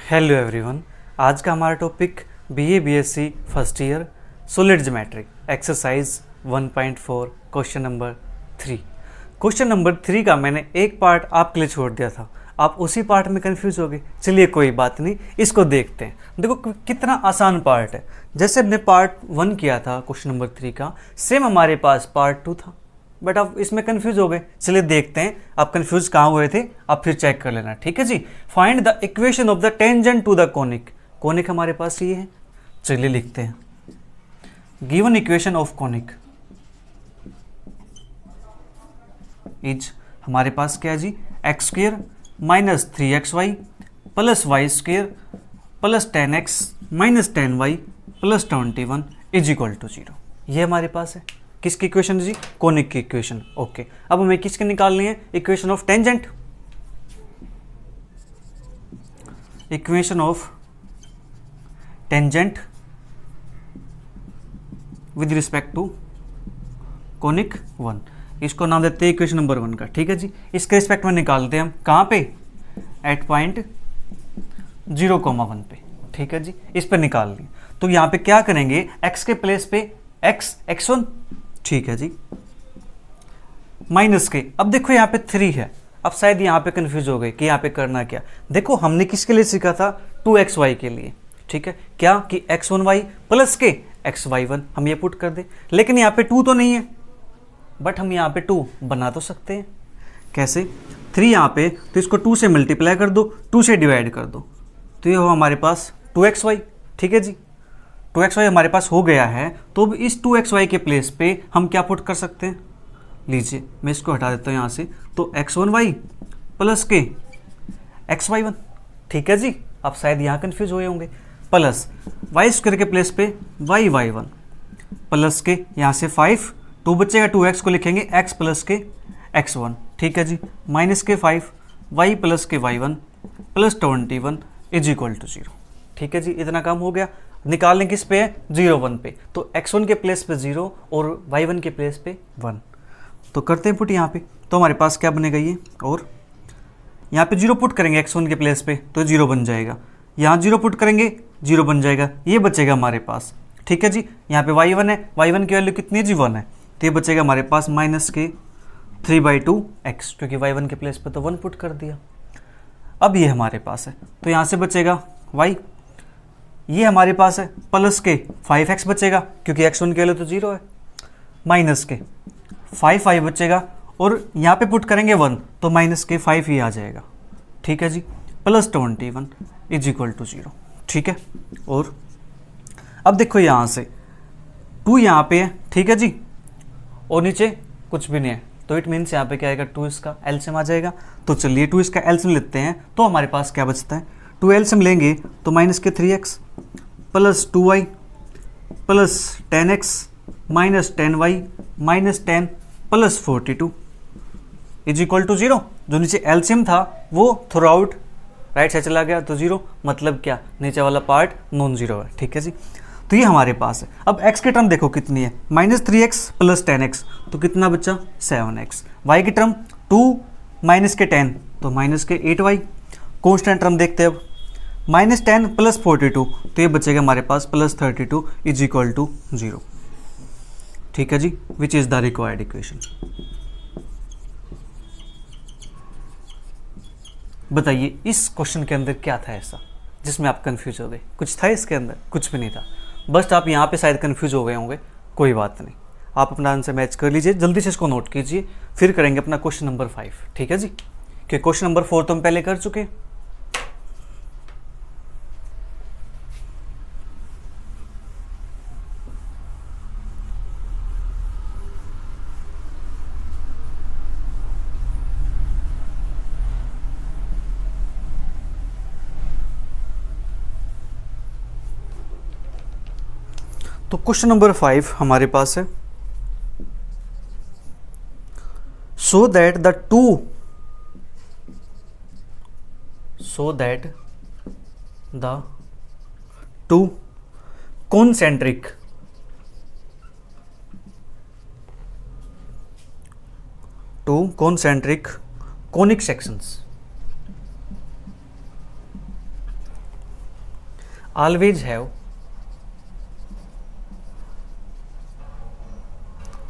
Hello everyone. आज का हमारा topic BA BSc first year solid geometry exercise 1.4 question number 3। Question number 3 का मैंने एक पार्ट आपके लिए छोड़ दिया था, आप उसी पार्ट में कंफ्यूज हो गए। चलिए कोई बात नहीं, इसको देखते हैं। देखो कितना आसान पार्ट है। जैसे हमने पार्ट 1 किया था क्वेश्चन नंबर 3 का, सेम हमारे पास पार्ट 2 था, बट आप इसमें कंफ्यूज हो गए। चलिए देखते हैं आप कंफ्यूज कहाँ हुए थे, आप फिर चेक कर लेना, ठीक है जी। Find the equation of the tangent to the conic. Conic हमारे पास ये है, चलिए लिखते हैं। Given equation of conic is हमारे पास क्या है जी, x square minus 3xy plus y square plus 10x minus 10y plus 21 is equal to 0। ये हमारे पास है। किसकी इक्वेशन जी? कोनिक की इक्वेशन। ओके, अब हमें किसके निकालनी है? Equation of tangent. Equation of tangent with respect to conic 1। इसको नाम देते हैं इक्वेशन नंबर 1 का, ठीक है जी। इसके रिस्पेक्ट में निकालते हैं हम कहाँ पे? एट पॉइंट 0,1 पे, ठीक है जी। इस पर निकाल ली तो यहाँ पे क्या करेंगे, x के प्लेस पे x1, ठीक है जी, माइनस के। अब देखो यहाँ पे 3 है। अब शायद यहाँ पे कंफ्यूज हो गए कि यहाँ पे करना क्या। देखो हमने किसके लिए सीखा था? 2xy के लिए, ठीक है। क्या कि x1y प्लस के xy1 हम ये पुट कर दे, लेकिन यहाँ पे 2 तो नहीं है, बट हम यहाँ पे 2 बना तो सकते हैं। कैसे? 3 यहाँ पे, तो इसको 2 से मल्टीप्लाई कर दो, 2 से डिवाइड कर दो, तो ये हो हमारे पास 2xy, ठीक है जी। 2xy हमारे पास हो गया है, तो अब इस 2xy के प्लेस पे हम क्या पुट कर सकते हैं? लीजिए मैं इसको हटा देता हूँ यहाँ से, तो x1y प्लस के xy1, ठीक है जी। आप शायद यहाँ कंफ्यूज हुए होंगे। प्लस वाई स्क्वायर के प्लेस पे y1 प्लस के यहाँ से 5, 2 बचेगा, 2x को लिखेंगे x प्लस के x1, ठीक है जी, माइनस के 5 y प्लस के y1 plus 21 is equal to 0, ठीक है जी। इतना काम हो गया। निकालने किस पे है? 0,1 पे, तो x1 के प्लेस पे 0 और y1 के प्लेस पे 1। तो करते हैं पुट यहाँ पे, तो हमारे पास क्या बनेगा ये, और यहाँ पे 0 पुट करेंगे x1 के प्लेस पे तो 0 बन जाएगा। यहाँ 0 पुट करेंगे 0 बन जाएगा, ये बचेगा हमारे पास, ठीक है जी। यहाँ पे y1 है, y1 की वैल्यू कितनी है जी? 1 है, तो ये बचेगा हमारे पास माइनस के 3/2x, क्योंकि y1 के प्लेस पे तो 1 पुट कर दिया। अब ये हमारे पास है, तो यहाँ से बचेगा y, ये हमारे पास है, प्लस के 5x बचेगा, क्योंकि x1 के वैल्यू तो 0 है, माइनस के 5y बचेगा, और यहाँ पे पुट करेंगे 1, तो माइनस के 5 ही आ जाएगा, ठीक है जी, प्लस 21 इज इक्वल टू 0, ठीक है। और अब देखो यहाँ से 2 यहाँ पे है, ठीक है जी, और नीचे कुछ भी नहीं है, तो इट मीन्स यहाँ पे क्या आएगा? 2 इसका एलसीएम आ जाएगा। तो चलिए 2 इसका एलसीएम लेते हैं, तो हमारे पास क्या बचता है? 2 एलसीएम लेंगे तो माइनस के 3x plus 2y plus 10x minus 10y minus 10 plus 42 is equal to 0। जो नीचे एलसीएम था वो थ्रू आउट राइट साइड चला गया, तो 0 मतलब क्या? नीचे वाला पार्ट नॉन जीरो है, ठीक है जी। तो ये हमारे पास है। अब x की टर्म देखो कितनी है, माइनस 3x प्लस 10x, तो कितना बचा? 7x। y की टर्म 2 माइनस के 10, तो माइनस के 8y। कॉन्स्टेंट टर्म देखते हैं अब, माइनस 10 प्लस 42, तो ये बचेगा हमारे पास प्लस 32 इज इक्वल टू 0, ठीक है जी, which is the required equation. बताइए इस क्वेश्चन के अंदर क्या था ऐसा जिसमें आप कंफ्यूज हो गए? कुछ था इसके अंदर? कुछ भी नहीं था, बस आप यहाँ पे शायद कंफ्यूज हो गए होंगे। कोई बात नहीं, आप अपना आंसर मैच कर लीजिए, जल्दी से इसको नोट कीजिए, फिर करेंगे अपना क्वेश्चन नंबर 5, ठीक है जी, क्योंकि क्वेश्चन नंबर 4 तो हम पहले कर चुके। तो क्वेश्चन नंबर 5 हमारे पास है, सो that the to concentric conic sections always have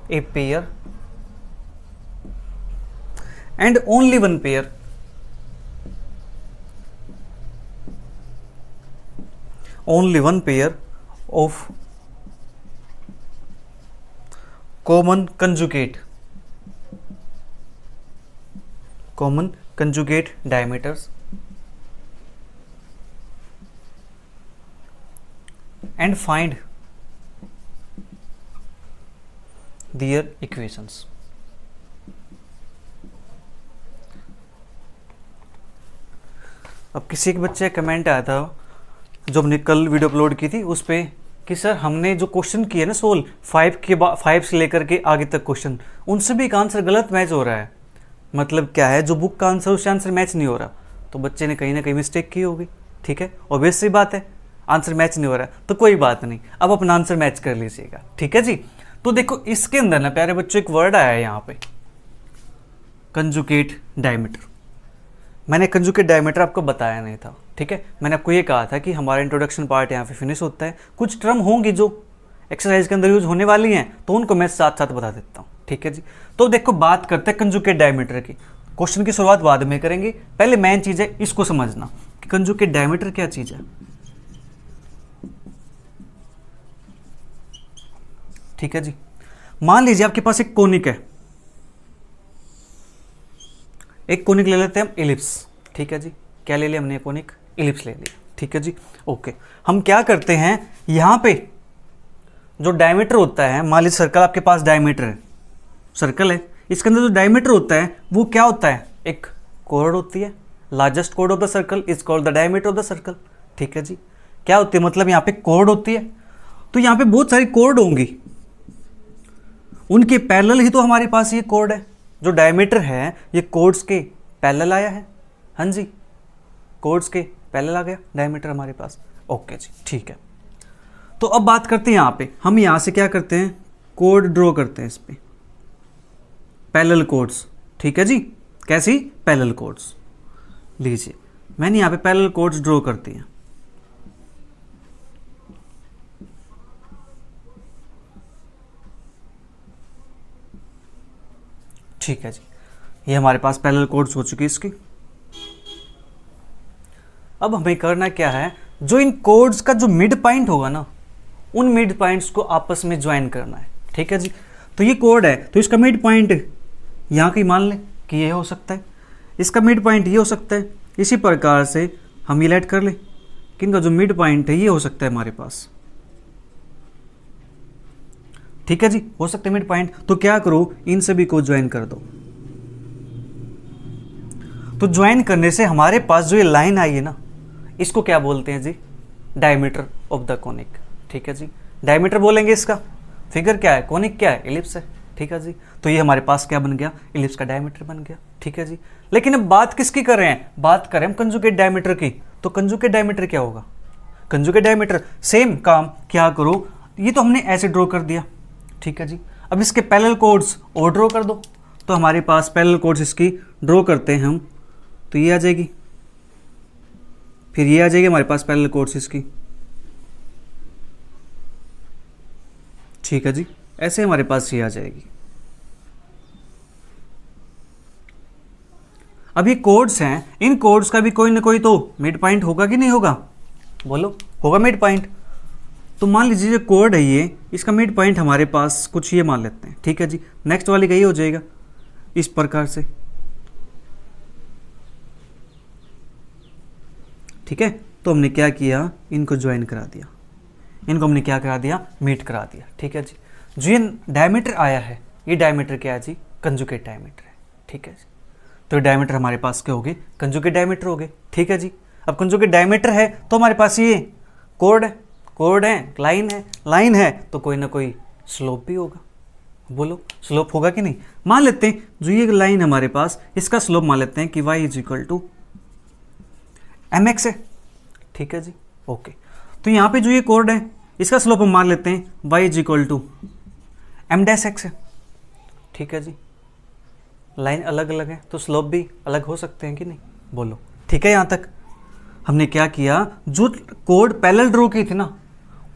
a pair and only one pair of common conjugate diameters and find their equations. अब किसी एक बच्चे का कमेंट आया था जो हमने कल वीडियो अपलोड की थी उस पे कि सर हमने जो क्वेश्चन किए ना सोल्व 5 से लेकर के आगे तक क्वेश्चन, उनसे भी एक आंसर गलत मैच हो रहा है। मतलब क्या है, जो बुक का आंसर उससे आंसर मैच नहीं हो रहा, तो बच्चे ने कहीं ना कहीं मिस्टेक की होगी। ठीक है, ऑब्वियस सी बात है, आंसर मैच नहीं हो रहा है तो कोई बात नहीं, अब अपना आंसर मैच कर लीजिएगा। ठीक है जी। तो देखो इसके अंदर ना प्यारे बच्चों एक वर्ड आया है यहाँ पे, कंजुगेट डायमीटर। मैंने कंजुगेट डायमीटर आपको बताया नहीं था। ठीक है, मैंने आपको ये कहा था कि हमारा इंट्रोडक्शन पार्ट यहाँ पे फिनिश होता है, कुछ टर्म होंगी जो एक्सरसाइज के अंदर यूज होने वाली हैं तो उनको मैं साथ साथ बता देता हूँ। ठीक है जी। तो देखो बात करते हैं कंजुगेट डायमीटर की। क्वेश्चन की शुरुआत बाद में करेंगे, पहले मेन चीज़ है इसको समझना कि कंजुगेट डायमीटर क्या चीज़ है। ठीक है जी। मान लीजिए आपके पास एक कोनिक है, एक कोनिक ले लेते हैं हम इलिप्स। ठीक है जी, क्या ले लिया हमने, कोनिक इलिप्स ले लिया। ठीक है जी, ओके। हम क्या करते हैं, यहाँ पे जो डायमीटर होता है, मान लीजिए सर्कल आपके पास डायमीटर है, सर्कल है, इसके अंदर जो डायमीटर होता है वो क्या होता है, एक कोड होती है, largest code of the circle is called the diameter of the circle. ठीक है जी, क्या होती है, मतलब यहाँ पे कोड होती है, तो यहाँ पे बहुत सारी कोड होंगी, उनके पैरेलल ही तो हमारे पास ये कोड है। जो डायमीटर है ये कोड्स के पैरेलल आया है। हाँ जी, कोड्स के पैरेलल आ गया डायमीटर हमारे पास। ओके जी, ठीक है। तो अब बात करते हैं यहाँ पे, हम यहाँ से क्या करते हैं, कोड ड्रॉ करते हैं इस पे, पैरेलल कोड्स। ठीक है जी, कैसी पैरेलल कोड्स, लीजिए मैंने यहाँ पे पैरेलल कोड्स ड्रॉ कर दिए। ठीक है जी, ये हमारे पास पैरेलल कोड्स हो चुकी है इसकी। अब हमें करना क्या है, जो इन कोड्स का जो मिड पॉइंट होगा ना, उन मिड पॉइंट्स को आपस में ज्वाइन करना है। ठीक है जी। तो ये कोड है तो इसका मिड पॉइंट यहाँ की मान लें कि ये हो सकता है, इसका मिड पॉइंट ये हो सकता है। इसी प्रकार से हम ये लेट कर लें कि इनका जो मिड पॉइंट है ये हो सकता है हमारे पास। ठीक है जी, हो सकता है मिड पॉइंट, तो क्या करो, इन सभी को ज्वाइन कर दो। तो ज्वाइन करने से हमारे पास जो ये लाइन आई है ना, इसको क्या बोलते हैं जी, डायमीटर ऑफ द कोनिक। ठीक है जी, डायमीटर बोलेंगे इसका। फिगर क्या है, कोनिक क्या है, इलिप्स है। ठीक है जी, तो ये हमारे पास क्या बन गया, इलिप्स का डायमीटर बन गया। ठीक है जी, लेकिन अब बात किसकी कर रहे हैं, बात करें हम कंजुगेट डायमीटर की। तो कंजुगेट डायमीटर क्या होगा, कंजुगेट डायमीटर सेम काम क्या करो, ये तो हमने ऐसे ड्रॉ कर दिया। ठीक है जी, अब इसके पैरेलल कोड्स और ड्रॉ कर दो। तो हमारे पास पैरेलल कोड्स इसकी ड्रॉ करते हैं हम, तो ये आ जाएगी, फिर ये आ जाएगी हमारे पास पैरेलल कोड्स इसकी। ठीक है जी, ऐसे हमारे पास ये आ जाएगी। अब ये कोड्स हैं, इन कोड्स का भी कोई ना कोई तो मिड पॉइंट होगा कि नहीं होगा, बोलो, होगा मिड पॉइंट। तो मान लीजिए जो कोड है ये, इसका मिड पॉइंट हमारे पास कुछ ये मान लेते हैं। ठीक है जी, नेक्स्ट वाली का ये हो जाएगा इस प्रकार से। ठीक है, तो हमने क्या किया, इनको ज्वाइन करा दिया, इनको हमने क्या करा दिया, मीट करा दिया। ठीक है जी, जो ये डायमीटर आया है, ये डायमीटर क्या है जी, कंजुगेट डायमीटर है। ठीक है जी, तो डायमीटर हमारे पास क्या हो गए, कंजुगेट डायमीटर हो गए। ठीक है जी, अब कंजुगेट डायमीटर है तो हमारे पास ये कोड है, कोड है, लाइन है तो कोई ना कोई स्लोप भी होगा। बोलो, स्लोप होगा कि नहीं। मान लेते हैं जो ये लाइन हमारे पास, इसका स्लोप मान लेते हैं कि y is equal to mx है। ठीक है जी, ओके। तो यहाँ पे जो ये कोड है, इसका स्लोप हम मान लेते हैं y is equal to m dash x है। ठीक है जी, लाइन अलग अलग है तो स्लोप भी अलग हो सकते हैं कि नहीं, बोलो। ठीक है यहाँ तक। हमने क्या किया, जो कोड पैरेलल ड्रॉ की थी ना,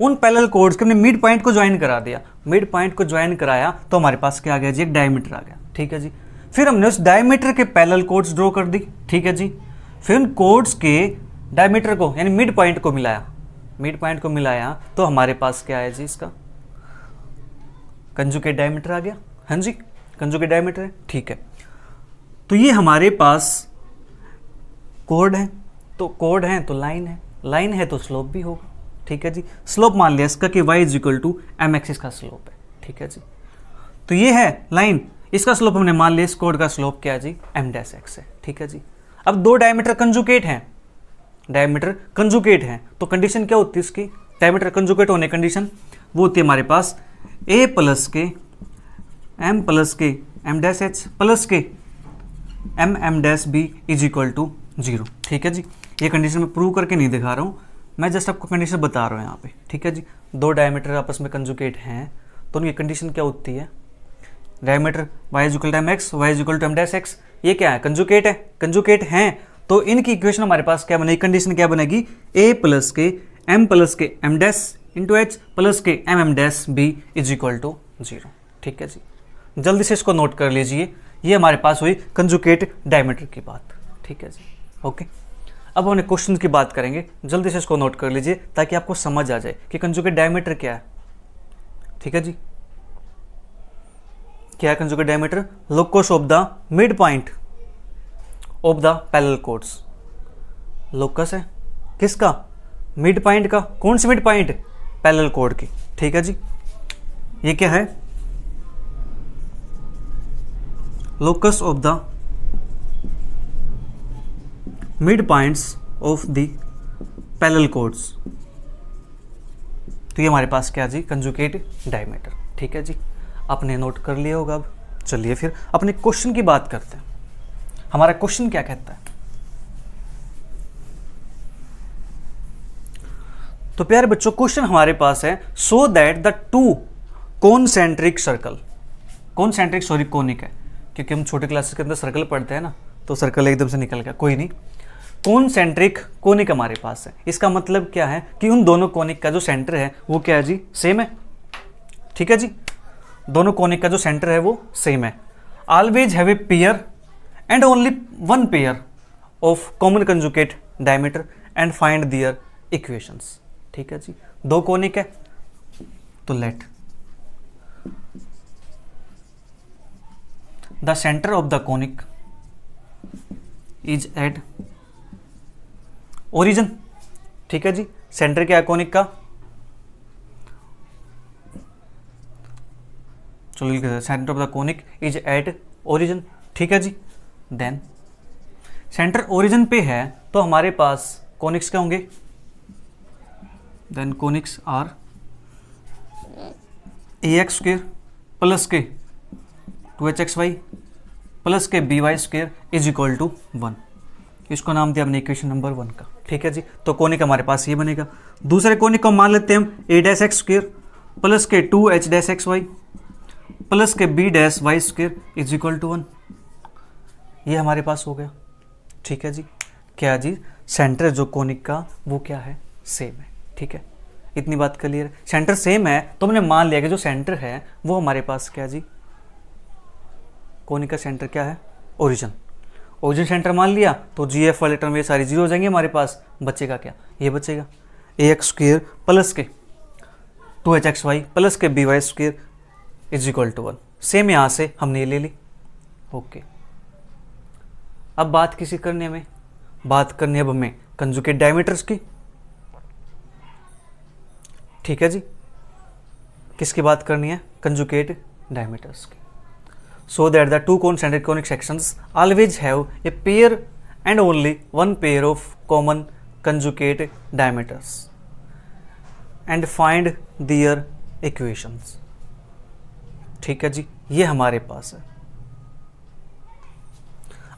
उन पैरेलल कोड्स के हमने मिड पॉइंट को ज्वाइन करा दिया। मिड पॉइंट को ज्वाइन कराया तो हमारे पास क्या आ गया जी, एक डायमीटर आ गया। ठीक है जी। फिर हमने उस डायमीटर के पैरेलल कोड्स ड्रॉ कर दी। ठीक है जी। फिर उन कोड्स के डायमीटर को यानी मिड पॉइंट को मिलाया, मिड पॉइंट को मिलाया तो हमारे पास क्या है जी, इसका कंजुगेट डायमीटर आ गया। हाँ जी, कंजुगेट डायमीटर है। ठीक है, तो ये हमारे पास कोड है, तो कोड है तो लाइन है, लाइन है तो स्लोप भी होगा। ठीक है जी। स्लोप मान लिया इसका कि y equal to M X इसका स्लोप है। ठीक है जी। तो ये है लाइन, इसका स्लोप हमने मान लिया, इस कोड का स्लोप क्या है जी, एम डैश एक्स है। ठीक है जी। अब दो डायमीटर कंजुगेट हैं, डायमीटर कंजुगेट हैं, तो कंडीशन क्या होती है इसकी, डायमीटर कंजुगेट होने कंडीशन वो होती है हमारे पास a प्लस के एम डैश एच प्लस के M dash B is equal to 0। ठीक है जी। ये कंडीशन मैं प्रूव करके नहीं दिखा रहा हूँ, मैं जस्ट आपको कंडीशन बता रहा हूँ यहाँ पे। ठीक है जी। दो डायमीटर आपस में कंजुगेट हैं तो उनकी कंडीशन क्या होती है, diameter y equal to M X, Y equal to M dash X, ये क्या है, कंजुगेट है, कंजुगेट हैं, तो इनकी इक्वेशन हमारे पास क्या बनेगी, कंडीशन क्या बनेगी, a प्लस के M dash into h plus के M dash B is equal to 0। ठीक है जी। जल्दी से इसको नोट कर लीजिए, ये हमारे पास हुई कंजुगेट डायमीटर की बात। ठीक है जी। ओके, अब हमने क्वेश्चन की बात करेंगे, जल्दी से इसको नोट कर लीजिए ताकि आपको समझ आ जाए कि कंजुगेट डायमीटर क्या है। ठीक है जी। क्या है conjugate diameter, locus of the mid point of the parallel codes. Locus है किसका, मिड पॉइंट का, कौन सी मिड पॉइंट, पैरेलल कोड की। ठीक है जी। ये क्या है, locus of the mid points of the parallel codes. तो ये हमारे पास क्या जी, कंजुगेट डायमीटर। ठीक है जी। आपने नोट कर लिया होगा। अब चलिए फिर अपने क्वेश्चन की बात करते हैं। हमारा क्वेश्चन क्या कहता है, तो प्यारे बच्चों क्वेश्चन हमारे पास है, सो that the two concentric circle, concentric sorry conic है, क्योंकि हम छोटे क्लासेस के अंदर सर्कल पढ़ते हैं ना, तो सर्कल एकदम से निकल गया, कोई नहीं। कॉन्सेंट्रिक कोनिक हमारे पास है, इसका मतलब क्या है कि उन दोनों कोनिक का जो सेंटर है वो क्या है जी, सेम है। ठीक है जी। दोनों कोनिक का जो सेंटर है वो सेम है। Always have a pair and only one pair of common conjugate diameter and find their equations. ठीक है जी। दो कोनिक है तो let the centre of the conic is at origin. ठीक है जी। सेंटर क्या है कोनिक का, चलो centre of the conic is at origin. ठीक है जी। देन सेंटर ओरिजिन पे है तो हमारे पास कोनिक्स क्या होंगे, then conics are A x square plus के 2hxy प्लस के by square is equal to 1। इसको नाम दिया हमने इक्वेशन नंबर 1 का। ठीक है जी। तो कोनिक हमारे पास ये बनेगा। दूसरे कोनिक को मान लेते हैं हम a dash x square plus के 2h dash x Y plus के b dash Y square is equal to 1। ये हमारे पास हो गया। ठीक है जी। क्या जी, सेंटर जो कोनिक का वो क्या है, सेम है। ठीक है, इतनी बात क्लियर। सेंटर सेम है तो हमने मान लिया कि जो सेंटर है वो हमारे पास क्या जी, कोनिक का सेंटर क्या है, ओरिजिन। ओरिजिन सेंटर मान लिया तो जीएफ वाले टर्म ये सारी जीरो हो जाएंगे हमारे पास। बचेगा क्या, ये बचेगा ए एक्स स्क्वेयर प्लस के 2hxy प्लस के by square is equal to 1। Same यहाँ से हमने ये ले ली। ओके, अब बात किसी करने में, बात करनी है अब हमें कंजुगेट डायमीटर्स की। ठीक है जी। किसकी बात करनी है, कंजुगेट डायमीटर्स की। So that the two concentric conic sections always have a pair and only one pair of common conjugate diameters and find their equations. ठीक है जी, ये हमारे पास है।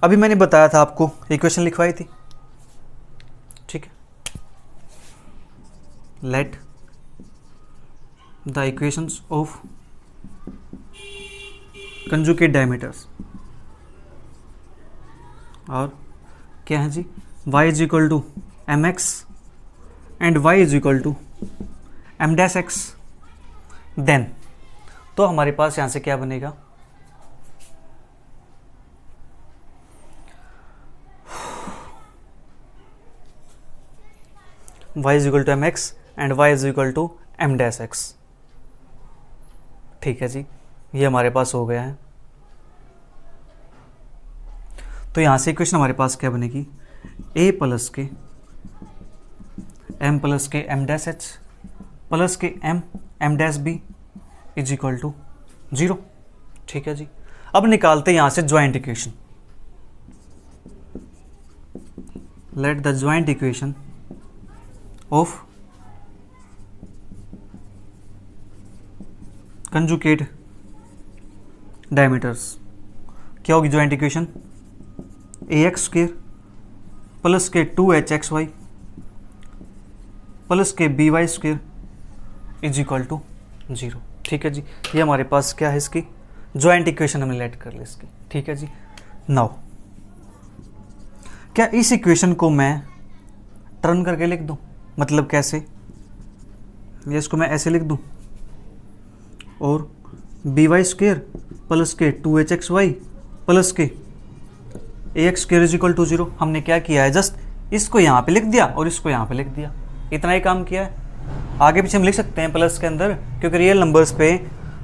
अभी मैंने बताया था आपको, इक्वेशन लिखवाई थी। ठीक है, let the equations of conjugate diameters और क्या है जी, y is equal to M X and Y is equal to M dash X, then तो हमारे पास यहां से क्या बनेगा, y is equal to M X and y is equal to M dash X. ठीक है जी, ये हमारे पास हो गया है। तो यहां से इक्वेशन हमारे पास क्या बनेगी, a प्लस के एम डैश एच प्लस के M dash B is equal to 0। ठीक है जी, अब निकालते हैं यहां से joint equation. Let the joint equation of conjugate diameters क्या होगी joint equation, A x square plus के 2hxy प्लस के by square is equal to 0। ठीक है जी, ये हमारे पास क्या है, इसकी ज्वाइंट इक्वेशन हमने लेट कर ली इसकी। ठीक है जी, नाउ क्या इस इक्वेशन को मैं टर्न करके लिख दूं, मतलब कैसे, ये इसको मैं ऐसे लिख दूं और by स्क्वेयर प्लस के 2hxy प्लस के ax square is equal to 0। हमने क्या किया है, जस्ट इसको यहाँ पे लिख दिया और इसको यहाँ पे लिख दिया, इतना ही काम किया है। आगे पीछे हम लिख सकते हैं प्लस के अंदर, क्योंकि रियल नंबर्स पे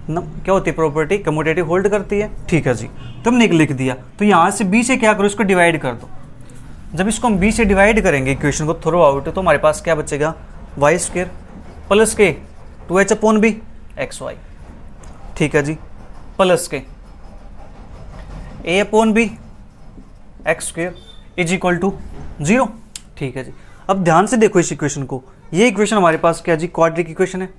क्या होती है, प्रॉपर्टी कम्यूटेटिव होल्ड करती है। ठीक है जी, तो हमने लिख दिया। तो यहाँ से b से क्या करो, इसको डिवाइड कर दो। जब इसको हम b से डिवाइड करेंगे इक्वेशन को थ्रो आउट, तो हमारे पास क्या बचेगा, y स्क्वेयर प्लस के 2h upon B x Y. ठीक है जी, प्लस के a upon B X square is equal to 0। ठीक है जी, अब ध्यान से देखो इस इक्वेशन को, ये इक्वेशन हमारे पास क्या जी, क्वाड्रेटिक इक्वेशन है।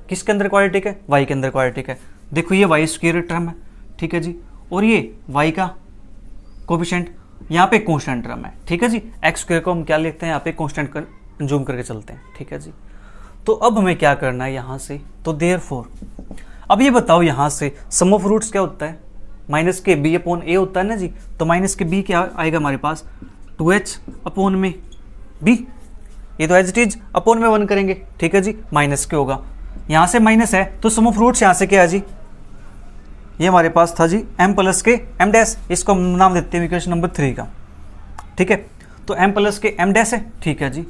किसके अंदर क्वाड्रेटिक है, y के अंदर क्वाड्रेटिक है। देखो ये y स्क्वायर टर्म है, ठीक है जी, और ये y का कोफिशिएंट यहाँ पे कांस्टेंट टर्म है। ठीक है जी, x स्क्वायर को हम क्या लिखते हैं, यहाँ पे कांस्टेंट कर जूम करके चलते हैं। ठीक है जी, तो अब हमें क्या करना है यहाँ से, तो देयरफॉर अब ये बताओ यहाँ से सम ऑफ रूट्स क्या होता है, माइनस के b अपॉन a होता है ना जी। तो माइनस के b क्या आएगा हमारे पास, 2h अपॉन में b, ये तो एज इट इज अपॉन में 1 करेंगे। ठीक है जी, माइनस के होगा, यहाँ से माइनस है तो सम ऑफ रूट्स यहाँ से क्या है जी, ये हमारे पास था जी m प्लस के m डैश, इसको हम नाम देते हैं इक्वेशन नंबर 3 का। ठीक है, तो m प्लस के m डैश है। ठीक है जी,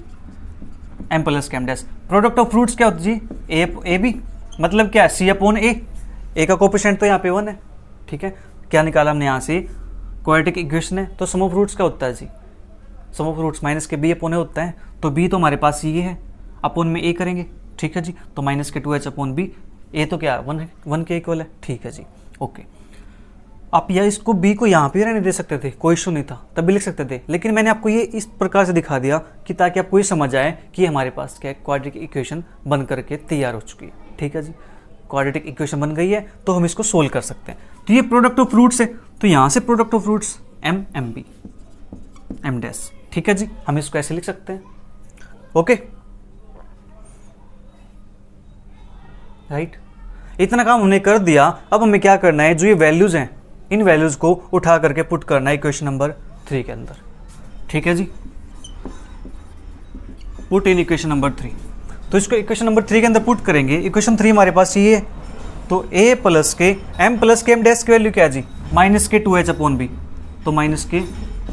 m प्लस के m dash, product of fruits क्या होता है जी, a b, मतलब क्या है, c अपॉन a का कोफिशिएंट तो यहाँ पे 1 है। ठीक है, क्या निकाला हमने यहाँ से, क्वाड्रेटिक इक्वेशन है, तो सम ऑफ रूट्स क्या होता है जी, सम ऑफ रूट्स माइनस के b अपॉन a होता है। तो b तो हमारे पास ये है, अपॉन में a करेंगे। ठीक है जी, तो माइनस के 2h अपॉन b, a तो क्या 1 के इक्वल है। ठीक है जी, ओके। आप या इसको b को यहाँ पे रहने दे सकते थे, कोई इशू नहीं था, तब भी लिख सकते थे, लेकिन मैंने आपको ये इस प्रकार से दिखा दिया कि ताकि आपको ये समझ आए कि हमारे पास क्या क्वाड्रेटिक इक्वेशन बन करके तैयार हो चुकी है। ठीक है जी, क्वाड्रेटिक इक्वेशन बन गई है, तो हम इसको सोल्व कर सकते हैं। तो ये प्रोडक्ट ऑफ रूट्स है, तो यहाँ से product of roots m m b m dash. ठीक है जी, हम इसको ऐसे लिख सकते हैं। ओके, राइट, इतना काम हमने कर दिया। अब हमें क्या करना है, जो ये वैल्यूज हैं इन वैल्यूज को उठा करके पुट करना है इक्वेशन नंबर 3 के अंदर। ठीक है जी, पुट इन इक्वेशन नंबर 3। तो इसको इक्वेशन नंबर 3 के अंदर पुट करेंगे। इक्वेशन 3 हमारे पास ये है, तो a प्लस के m डैश की वैल्यू क्या है जी, माइनस के 2h अपॉन बी, तो माइनस के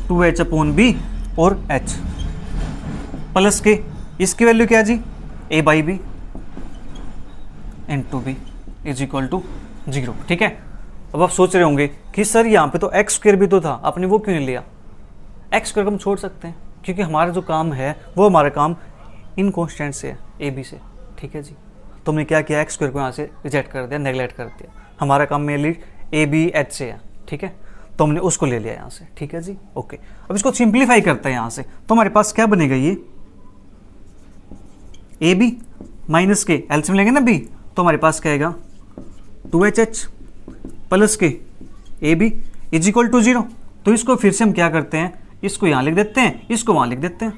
2h अपॉन बी और h, प्लस के इसकी वैल्यू क्या है जी, a by B into B is equal to 0। ठीक है, अब आप सोच रहे होंगे कि सर यहाँ पे तो एक्स स्क्वायर भी तो था, आपने वो क्यों नहीं लिया। एक्स स्क्वायर को हम छोड़ सकते हैं, क्योंकि हमारा जो काम है वो हमारा काम इन कॉन्स्टेंट से है, ए बी से। ठीक है जी, तो हमने क्या किया, एक्स स्क्वायर को यहाँ से रिजेक्ट कर दिया, नेगलेक्ट कर दिया। हमारा काम मेनली ए बी एच से है। ठीक है, तो हमने उसको ले लिया यहाँ से। ठीक है जी, ओके। अब इसको सिंप्लीफाई करते हैं यहाँ से, तो हमारे पास क्या बनेगा, ये ए बी माइनस के एलसीएम लेंगे ना बी, तो हमारे पास क्या आएगा 2hh प्लस के a b is equal to 0। तो इसको फिर से हम क्या करते हैं, इसको यहाँ लिख देते हैं, इसको वहाँ लिख देते हैं।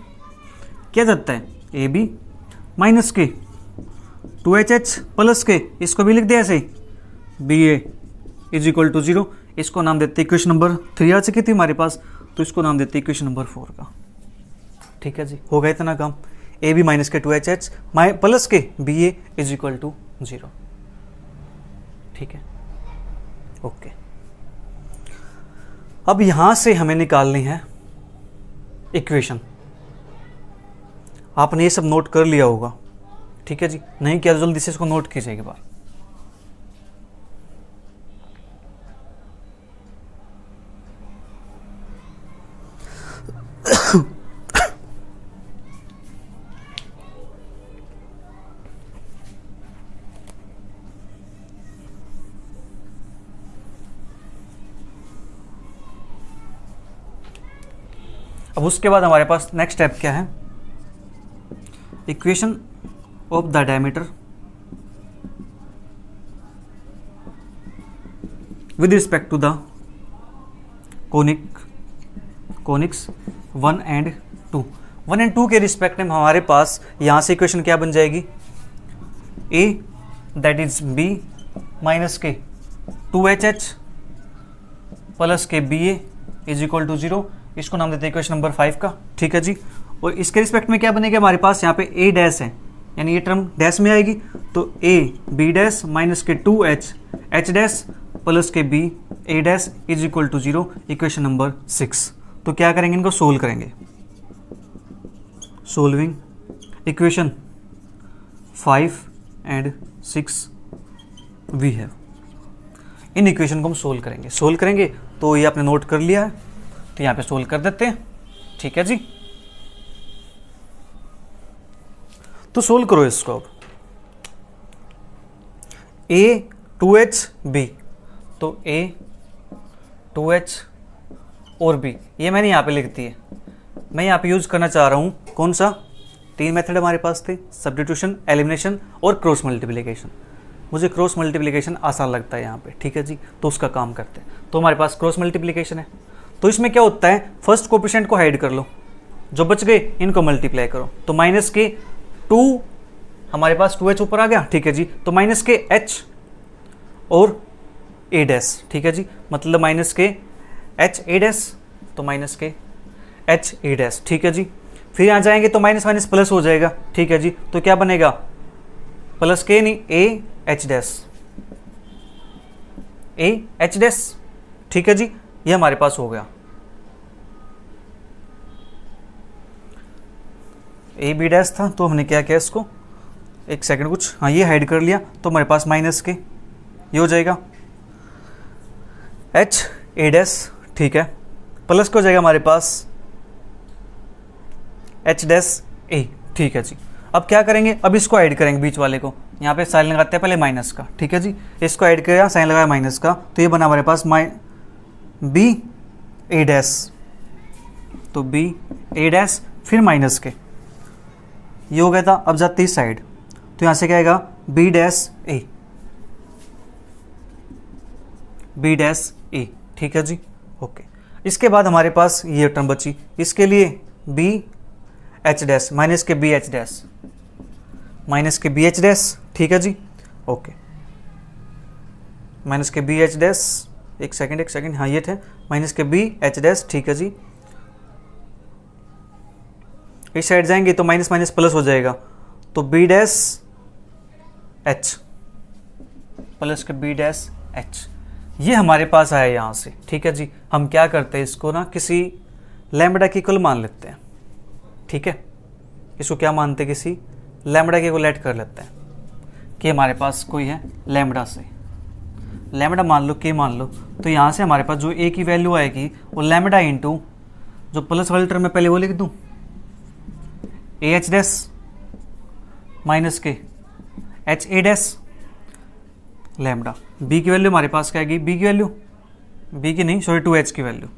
क्या जाता है, ए बी माइनस के 2hh प्लस के, इसको भी लिख दिया ऐसे ही, b a is equal to 0। इसको नाम देते हैं इक्वेशन नंबर 3 आ चुकी थी हमारे पास, तो इसको नाम देते हैं इक्वेशन नंबर 4 का। ठीक है जी, होगा इतना काम। ए बी माइनस के 2HH प्लस के b a is equal to 0। ठीक है, ओके। अब यहां से हमें निकालनी है इक्वेशन। आपने ये सब नोट कर लिया होगा, ठीक है जी, नहीं किया तो जल्दी से इसको नोट कीजिए एक बार। अब उसके बाद हमारे पास नेक्स्ट स्टेप क्या है, equation of the diameter with respect to the conics 1 and 2। 1 and 2 के रिस्पेक्ट में हमारे पास यहां से इक्वेशन क्या बन जाएगी, a that is b minus के 2HH प्लस के b a is equal to 0। इसको नाम देते हैं इक्वेशन नंबर 5 का। ठीक है जी, और इसके रिस्पेक्ट में क्या बनेगा हमारे पास, यहाँ पे ए डैश है, यानी ये टर्म डैश में आएगी, तो ए बी डैश माइनस के 2H H डैश प्लस के b a dash is equal to 0, equation number 6। तो क्या करेंगे, इनको सोल्व करेंगे। Solving equation 5 and 6 we have, इन इक्वेशन को हम सोल्व करेंगे। तो ये आपने नोट कर लिया है, तो यहाँ पे सोल्व कर देते हैं। ठीक है जी, तो सोल्व करो इसको। अब ए 2H B, तो ए 2H और B ये मैंने यहाँ पे लिख दी है। मैं यहाँ पे यूज करना चाह रहा हूँ कौन सा, 3 मेथड हमारे पास थे, सब्स्टिट्यूशन, एलिमिनेशन और क्रॉस मल्टीप्लिकेशन। मुझे क्रॉस मल्टीप्लिकेशन आसान लगता है यहाँ पे। ठीक है जी, तो उसका काम करते हैं। तो हमारे पास क्रॉस मल्टीप्लिकेशन है, तो इसमें क्या होता है, फर्स्ट कोएफिशिएंट को हाइड कर लो, जो बच गए इनको मल्टीप्लाई करो। तो माइनस के 2 हमारे पास 2H ऊपर आ गया। ठीक है जी, तो माइनस के H और ए डैश। ठीक है जी, मतलब माइनस के H ए डैश, तो माइनस के H ए डैश। ठीक है जी, फिर यहाँ जाएंगे तो माइनस माइनस प्लस हो जाएगा। ठीक है जी, तो क्या बनेगा, प्लस के नहीं ए H डैश, ए H डैश। ठीक है जी, ये हमारे पास हो गया। ए बी डैश था, तो हमने क्या किया इसको, एक सेकंड कुछ, हाँ ये हाइड कर लिया, तो हमारे पास माइनस के ये हो जाएगा H ए डैश। ठीक है, प्लस को हो जाएगा हमारे पास H डैश ए। ठीक है जी, अब क्या करेंगे, अब इसको ऐड करेंगे बीच वाले को। यहाँ पे साइन लगाते हैं पहले माइनस का। ठीक है जी, इसको ऐड किया, साइन लगाया माइनस का, तो ये बना हमारे पास बी ए डैश, तो बी ए डैश फिर माइनस के, ये हो गया था। अब जाते इस साइड, तो यहाँ से क्या आएगा, बी डैश ए, बी डैश ए। ठीक है जी, ओके। इसके बाद हमारे पास ये टर्म बची, इसके लिए बी एच डैश माइनस के बी एच डैश, माइनस के बी एच डैश। ठीक है जी, ओके, माइनस के बी एच डैश, एक सेकंड, हाँ ये थे, माइनस के बी एच डैश। ठीक है जी, इस साइड जाएंगे तो माइनस माइनस प्लस हो जाएगा, तो बी डैश एच प्लस के बी डैश एच, ये हमारे पास आया यहाँ से। ठीक है जी, हम क्या करते हैं, इसको ना किसी लैम्बडा की इक्वल मान लेते हैं। ठीक है, इसको क्या मानते हैं, किसी लैम्बडा की इक्वल ऐड कर लेते हैं कि हमारे पास कोई है लैम्बडा से, लैम्बडा मान लो, के मान लो, तो यहाँ से हमारे पास जो ए की वैल्यू आएगी वो लैम्बडा इंटू जो प्लस वाले टर्म में पहले वो लिख दूँ, ए एच डैश माइनस के h a dash lambda. B की वैल्यू हमारे पास क्या आएगी, बी की वैल्यू, बी की नहीं सॉरी 2H की वैल्यू।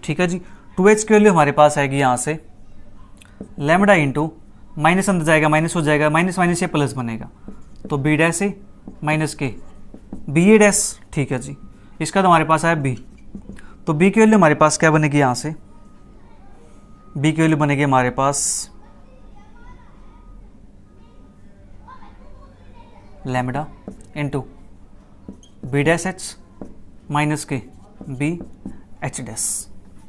ठीक है जी, 2H की वैल्यू हमारे पास आएगी यहाँ से लैम्बडा इंटू माइनस अंदर जाएगा, माइनस हो जाएगा, माइनस माइनस से प्लस बनेगा, तो बी डैश ए माइनस के बी ए डैश। ठीक है जी, इसका तो हमारे पास आया बी, तो बी की वैल्यू हमारे पास क्या बनेगी, यहाँ से बी की वैल्यू बनेगी हमारे पास lambda into b dash h minus के बी एच डैश।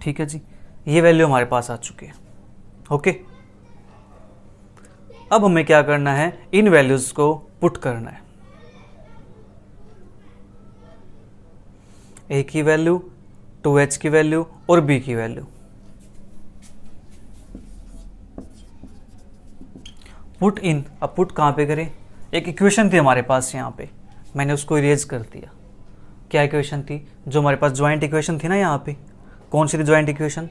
ठीक है जी, ये वैल्यू हमारे पास आ चुकी है। ओके, अब हमें क्या करना है, इन वैल्यूज को पुट करना है। ए की वैल्यू, 2h की वैल्यू और b की वैल्यू। पुट इन, अब पुट कहाँ पे करें, एक इक्वेशन थी हमारे पास यहाँ पे, मैंने उसको इरेज कर दिया। क्या इक्वेशन थी, जो हमारे पास ज्वाइंट इक्वेशन थी ना यहाँ पे, कौन सी थी joint equation,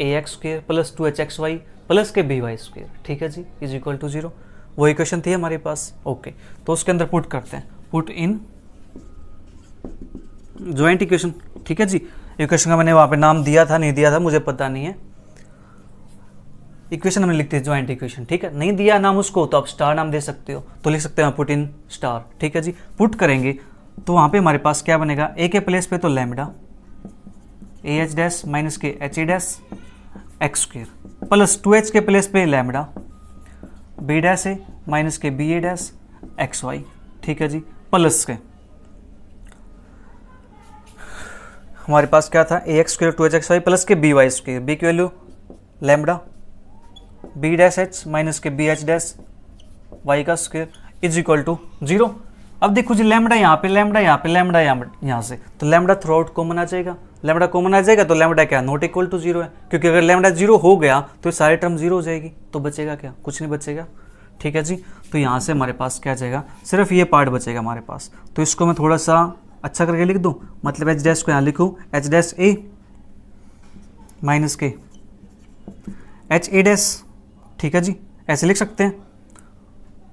ax² plus 2hxy plus के by², ठीक है जी, इज इक्वल टू 0, वो इक्वेशन थी हमारे पास। ओके, तो उसके अंदर पुट करते हैं, पुट इन ज्वाइंट इक्वेशन, ठीक है जी। इक्वेशन का मैंने वहाँ पे नाम दिया था नहीं दिया था मुझे पता नहीं है, इक्वेशन हमने लिखते हैं ज्वाइंट इक्वेशन, ठीक है। नहीं दिया नाम उसको तो आप स्टार नाम दे सकते हो, तो लिख सकते हैं पुट इन स्टार, ठीक है जी। पुट करेंगे तो वहाँ पे हमारे पास क्या बनेगा, ए के प्लेस पे तो लैम्डा AH डैश माइनस के HA dash x² plus 2h के प्लेस पे lambda B dash a minus के BA डैश XY, ठीक है जी, प्लस के हमारे पास क्या था, ax² 2hxy प्लस के by², b की value lambda b dash h minus के bh डैश y का स्क्वायर इज इक्वल टू 0। अब देखो जी, लैम्डा यहाँ पे, लैम्डा यहाँ पे, लैम्डा यहाँ से, तो लैम्डा थ्रू आउट कॉमन आ जाएगा, लैम्डा कॉमन आ जाएगा तो लैम्डा क्या, नॉट इक्वल टू 0 है, क्योंकि अगर लैम्डा 0 हो गया तो ये सारी टर्म 0 हो जाएगी, तो बचेगा क्या, कुछ नहीं बचेगा, ठीक है जी। तो यहाँ से हमारे पास क्या जाएगा, सिर्फ ये पार्ट बचेगा हमारे पास। तो इसको मैं थोड़ा सा अच्छा करके लिख दूँ, मतलब एच डैश को यहाँ लिखूँ, एच डैश ए माइनस के एच ए डैश, ठीक है जी, ऐसे लिख सकते हैं।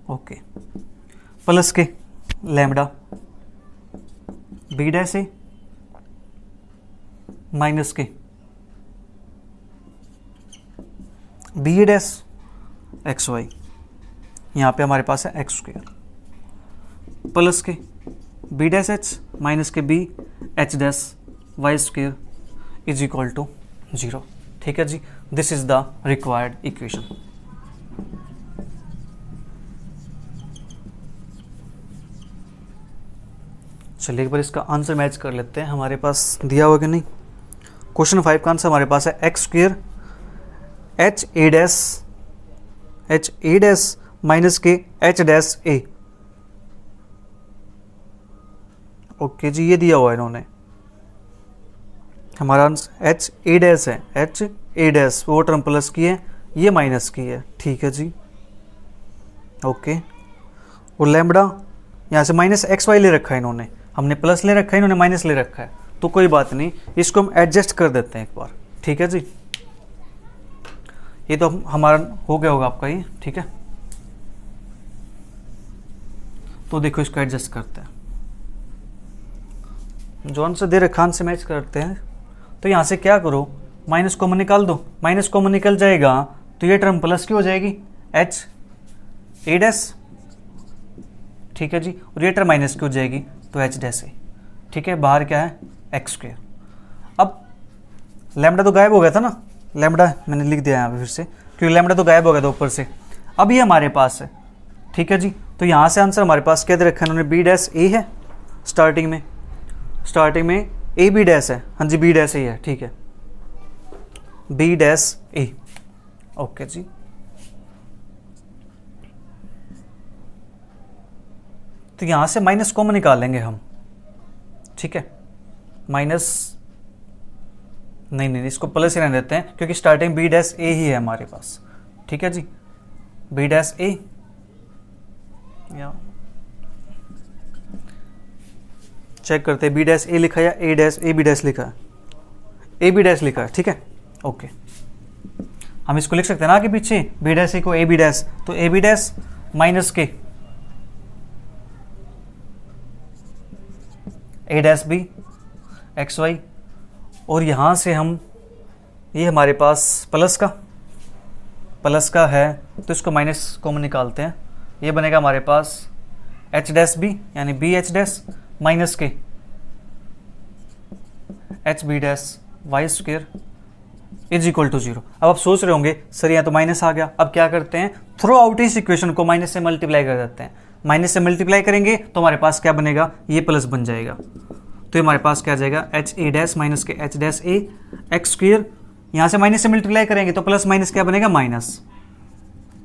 ओके, प्लस के lambda b dash a minus के b a dash x y, यहाँ पे हमारे पास है x² प्लस के बी डैश एच माइनस के b h dash y² is equal to 0, ठीक है जी। This is the required equation. चलिए एक बार इसका आंसर मैच कर लेते हैं, हमारे पास दिया हुआ कि नहीं। क्वेश्चन 5 का आंसर हमारे पास है x² H a dash minus के एच डैश ए। ओके जी, ये दिया हुआ है इन्होंने, हमारा आंसर एच ए डैश है, एच ए डैश वो टर्म प्लस की है, ये माइनस की है, ठीक है जी। ओके, और लैम्बडा यहाँ से माइनस एक्स वाई ले रखा है इन्होंने, हमने प्लस ले रखा है, इन्होंने माइनस ले रखा है, तो कोई बात नहीं, इसको हम एडजस्ट कर देते हैं एक बार, ठीक है जी। ये तो हमारा हो गया होगा आपका ये, ठीक है। तो देखो इसको एडजस्ट करते हैं, जो आंसर दे रखा खान से मैच करते हैं। तो यहाँ से क्या करो, माइनस कॉमन निकाल दो, माइनस कॉमन निकल जाएगा तो ये टर्म प्लस की हो जाएगी, एच ए डैश, ठीक है जी, और ये टर्म माइनस की हो जाएगी तो एच डैश ए, ठीक है। बाहर क्या है, x²। अब लैम्डा तो गायब हो गया था ना, लैम्डा मैंने लिख दिया यहाँ पे फिर से, क्योंकि लैम्डा तो गायब हो गया था ऊपर से, अब ये हमारे पास है, ठीक है जी। तो यहाँ से आंसर हमारे पास क्या दे रखा है इन्होंने, बी डैश ए है, स्टार्टिंग में ए बी डैश है, हाँ जी बी डैश ए है, ठीक है, बी डैश ए। ओके जी, तो यहाँ से माइनस कॉमन निकालेंगे हम, ठीक है। माइनस नहीं, इसको प्लस ही रहने देते हैं, क्योंकि स्टार्टिंग बी डैश ए ही है हमारे पास, ठीक है जी, बी डैश ए, या चेक करते हैं बी डैश ए लिखा है या ए डैश ए बी डैश लिखा है, ए बी डैश लिखा है, ठीक है। ओके, हम इसको लिख सकते हैं ना आगे पीछे, बी डैश ए को ए बी डैश, तो ए बी डैश माइनस के a dash b x Y, और यहाँ से हम, ये हमारे पास प्लस का है तो इसको माइनस कॉमन निकालते हैं, ये बनेगा हमारे पास एच डैश बी यानी बी एच डैश माइनस के h b dash y² is equal to 0। अब आप सोच रहे होंगे सर यहाँ तो माइनस आ गया, अब क्या करते हैं, थ्रू आउट इस इक्वेशन को माइनस से मल्टीप्लाई कर देते हैं, माइनस से मल्टीप्लाई करेंगे तो हमारे पास क्या बनेगा, ये प्लस बन जाएगा, तो हमारे पास क्या आ जाएगा, एच ए डैश माइनस के एच डैश ए x² यहाँ से माइनस से मल्टीप्लाई करेंगे तो प्लस माइनस क्या बनेगा, minus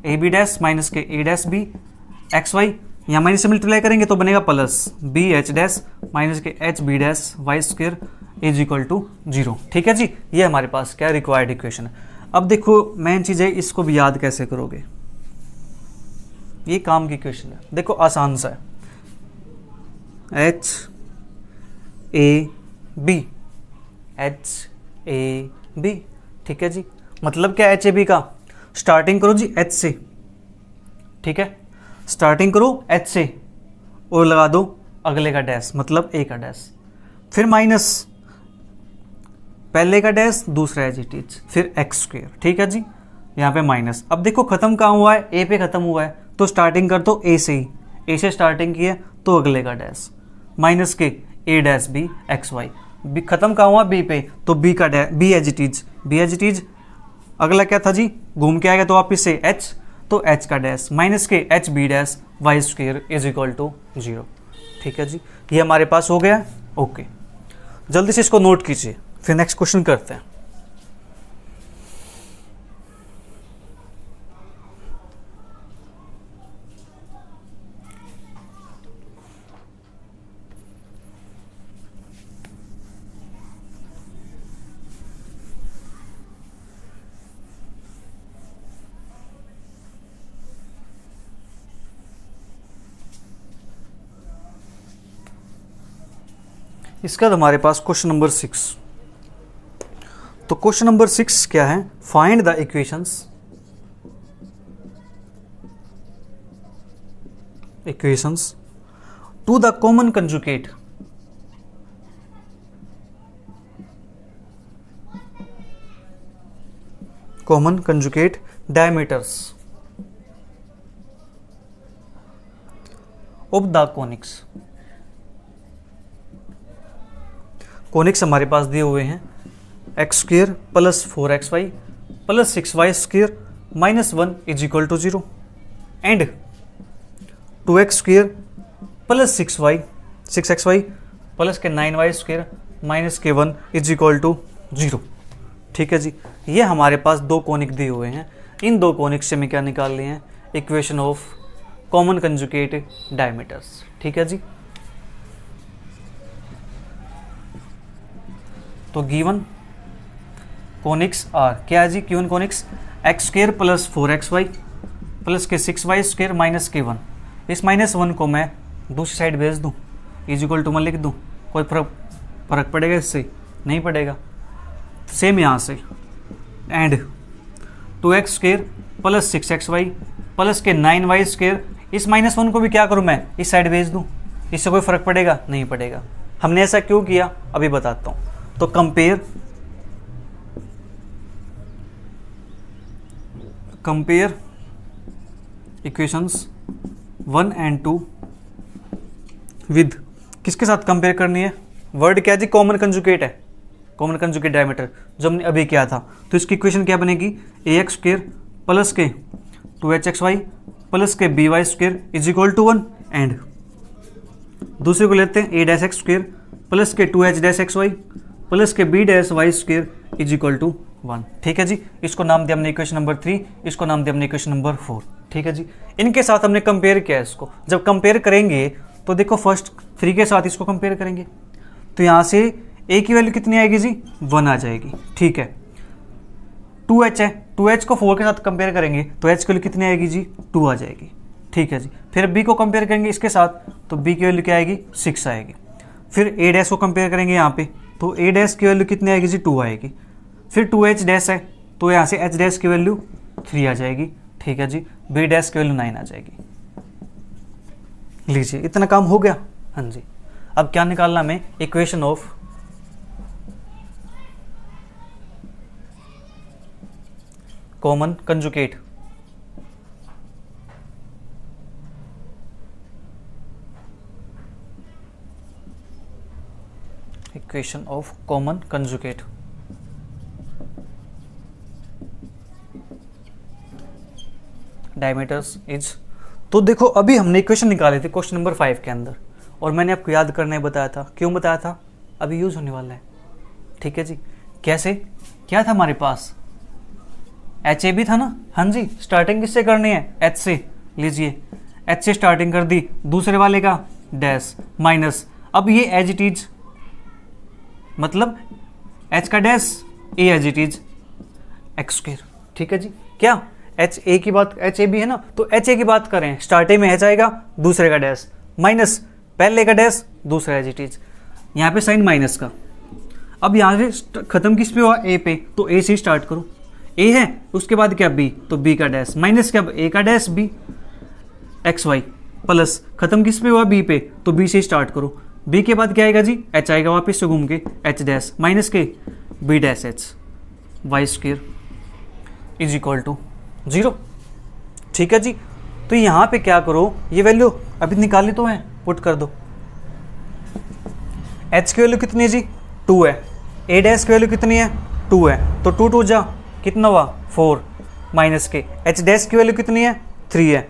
a b dash minus के a dash b x y, यहाँ माइनस से मल्टीप्लाई करेंगे तो बनेगा plus b h dash minus के h b dash y square is equal to 0। ठीक है जी, ये हमारे पास क्या रिक्वायर्ड इक्वेशन है। अब देखो मेन चीज़ है, इसको भी याद कैसे करोगे, ये काम की इक्वेशन है। देखो आसान सा है, h a b h a b, ठीक है जी। मतलब क्या एच ए बी का, स्टार्टिंग करो जी एच से, ठीक है, स्टार्टिंग करो एच से और लगा दो अगले का डैश, मतलब ए का डैश, फिर माइनस पहले का डैश दूसरा एच इट इज, फिर एक्स स्क्वायर, ठीक है जी, यहाँ पे माइनस। अब देखो खत्म कहाँ हुआ है, ए पे खत्म हुआ है, तो स्टार्टिंग कर दो ए से ही, ए से स्टार्टिंग की है तो अगले का डैश, माइनस के a dash b x y, b खत्म कहाँ हुआ बी पे, तो बी का dash b h it is, b h it is, अगला क्या था जी, घूम के आएगा तो वापिस से एच, तो एच का डैश माइनस के h b dash y square is equal to 0। ठीक है जी, ये हमारे पास हो गया। ओके, जल्दी से इसको नोट कीजिए, फिर नेक्स्ट क्वेश्चन करते हैं। इसका हमारे पास क्वेश्चन नंबर 6। तो क्वेश्चन नंबर 6 क्या है, find the equations to the common conjugate diameters of the conics. Conics हमारे पास दिए हुए हैं एक्स स्क्वेयर प्लस 4xy प्लस 6y square minus 1 is equal to 0 and 2x square plus 6xy plus के 9y स्क्वेयर माइनस के 1 is equal to 0। ठीक है जी, ये हमारे पास दो कोनिक दिए हुए हैं। इन दो कोनिक से हमें क्या निकाल लिए हैं, equation of common conjugate diameters. ठीक है जी, तो गिवन कोनिक्स आर क्या है जी, given conics x square plus 4xy plus के 6y स्क्वेयर माइनस के 1। इस माइनस 1 को मैं दूसरी साइड भेज दूँ, इज इक्वल टू मैं लिख दूँ, कोई फर्क पड़ेगा इससे? नहीं पड़ेगा। सेम यहाँ से and 2x square plus 6xy plus के 9y स्क्वेयर, इस माइनस 1 को भी क्या करूँ मैं, इस साइड भेज दूँ, इससे कोई फर्क पड़ेगा? नहीं पड़ेगा। हमने ऐसा क्यों किया अभी बताता हूँ। तो कंपेयर इक्वेशंस 1 एंड 2 विद, किसके साथ कंपेयर करनी है, वर्ड क्या जी, कॉमन कंजुगेट है, कॉमन कंजुगेट डायमीटर जो हमने अभी किया था। तो इसकी इक्वेशन क्या बनेगी, ए एक्स स्क्वेयर प्लस के 2hxy प्लस के by square is equal to 1 and दूसरे को लेते हैं a dash x square plus के 2h डैश xy प्लस के b dash y square is equal to 1। ठीक है जी, इसको नाम दिया हमने इक्वेशन नंबर 3, इसको नाम दिया हमने इक्वेशन नंबर 4। ठीक है जी, इनके साथ हमने कंपेयर किया है इसको। जब कंपेयर करेंगे तो देखो फर्स्ट 3 के साथ इसको कंपेयर करेंगे तो यहाँ से a की वैल्यू कितनी आएगी जी, 1 आ जाएगी। ठीक है, 2h है, 2h को 4 के साथ कंपेयर करेंगे तो h की वैल्यू कितनी आएगी जी, 2 आ जाएगी। ठीक है जी, फिर b को कंपेयर करेंगे इसके साथ तो b की वैल्यू क्या आएगी, 6 आएगी। फिर a डैश को कंपेयर करेंगे यहाँ पे तो a डैश की वैल्यू कितनी आएगी जी, 2 आएगी। फिर 2h डैश है तो यहाँ से h डैश की वैल्यू 3 आ जाएगी। ठीक है जी, b डैश की वैल्यू 9 आ जाएगी। लीजिए, इतना काम हो गया। हाँ जी, अब क्या निकालना हमें, equation of common conjugate equation of common conjugate diameters is. तो देखो अभी हमने इक्वेशन निकाले थे क्वेश्चन नंबर 5 के अंदर और मैंने आपको याद करने बताया था। क्यों बताया था, अभी यूज होने वाला है। ठीक है जी, कैसे, क्या था हमारे पास, एच ए भी था ना, हाँ जी, स्टार्टिंग किससे करनी है, एच से, लीजिए एच से स्टार्टिंग कर दी, दूसरे वाले का डैश माइनस, अब ये एज इट इज, मतलब एच का dash, a as it is x square, ठीक है जी। क्या एच ए की बात, एच ए भी है ना, तो एच ए की बात करें, स्टार्टिंग में एच आएगा, दूसरे का डैश माइनस, पहले का डैश, दूसरा एज इट इज, यहाँ पे साइन माइनस का। अब यहाँ से खत्म किस पे हुआ, ए पे, तो ए से स्टार्ट करो, ए है उसके बाद क्या बी, तो बी का डैश माइनस क्या, ए का dash b, x Y plus खत्म किस पे हुआ, बी पे, तो बी से स्टार्ट करो, बी के बाद क्या आएगा जी, एच आएगा वापस से घूम के, एच डैश माइनस के b dash h y square is equal to 0, ठीक है जी। तो यहाँ पे क्या करो, ये वैल्यू अभी निकाली तो है, पुट कर दो, एच की वैल्यू कितनी है जी, 2 है, ए डैश की वैल्यू कितनी है, 2 है, तो 2 2 जा कितना हुआ 4 माइनस के, एच डैश की वैल्यू कितनी है 3 है,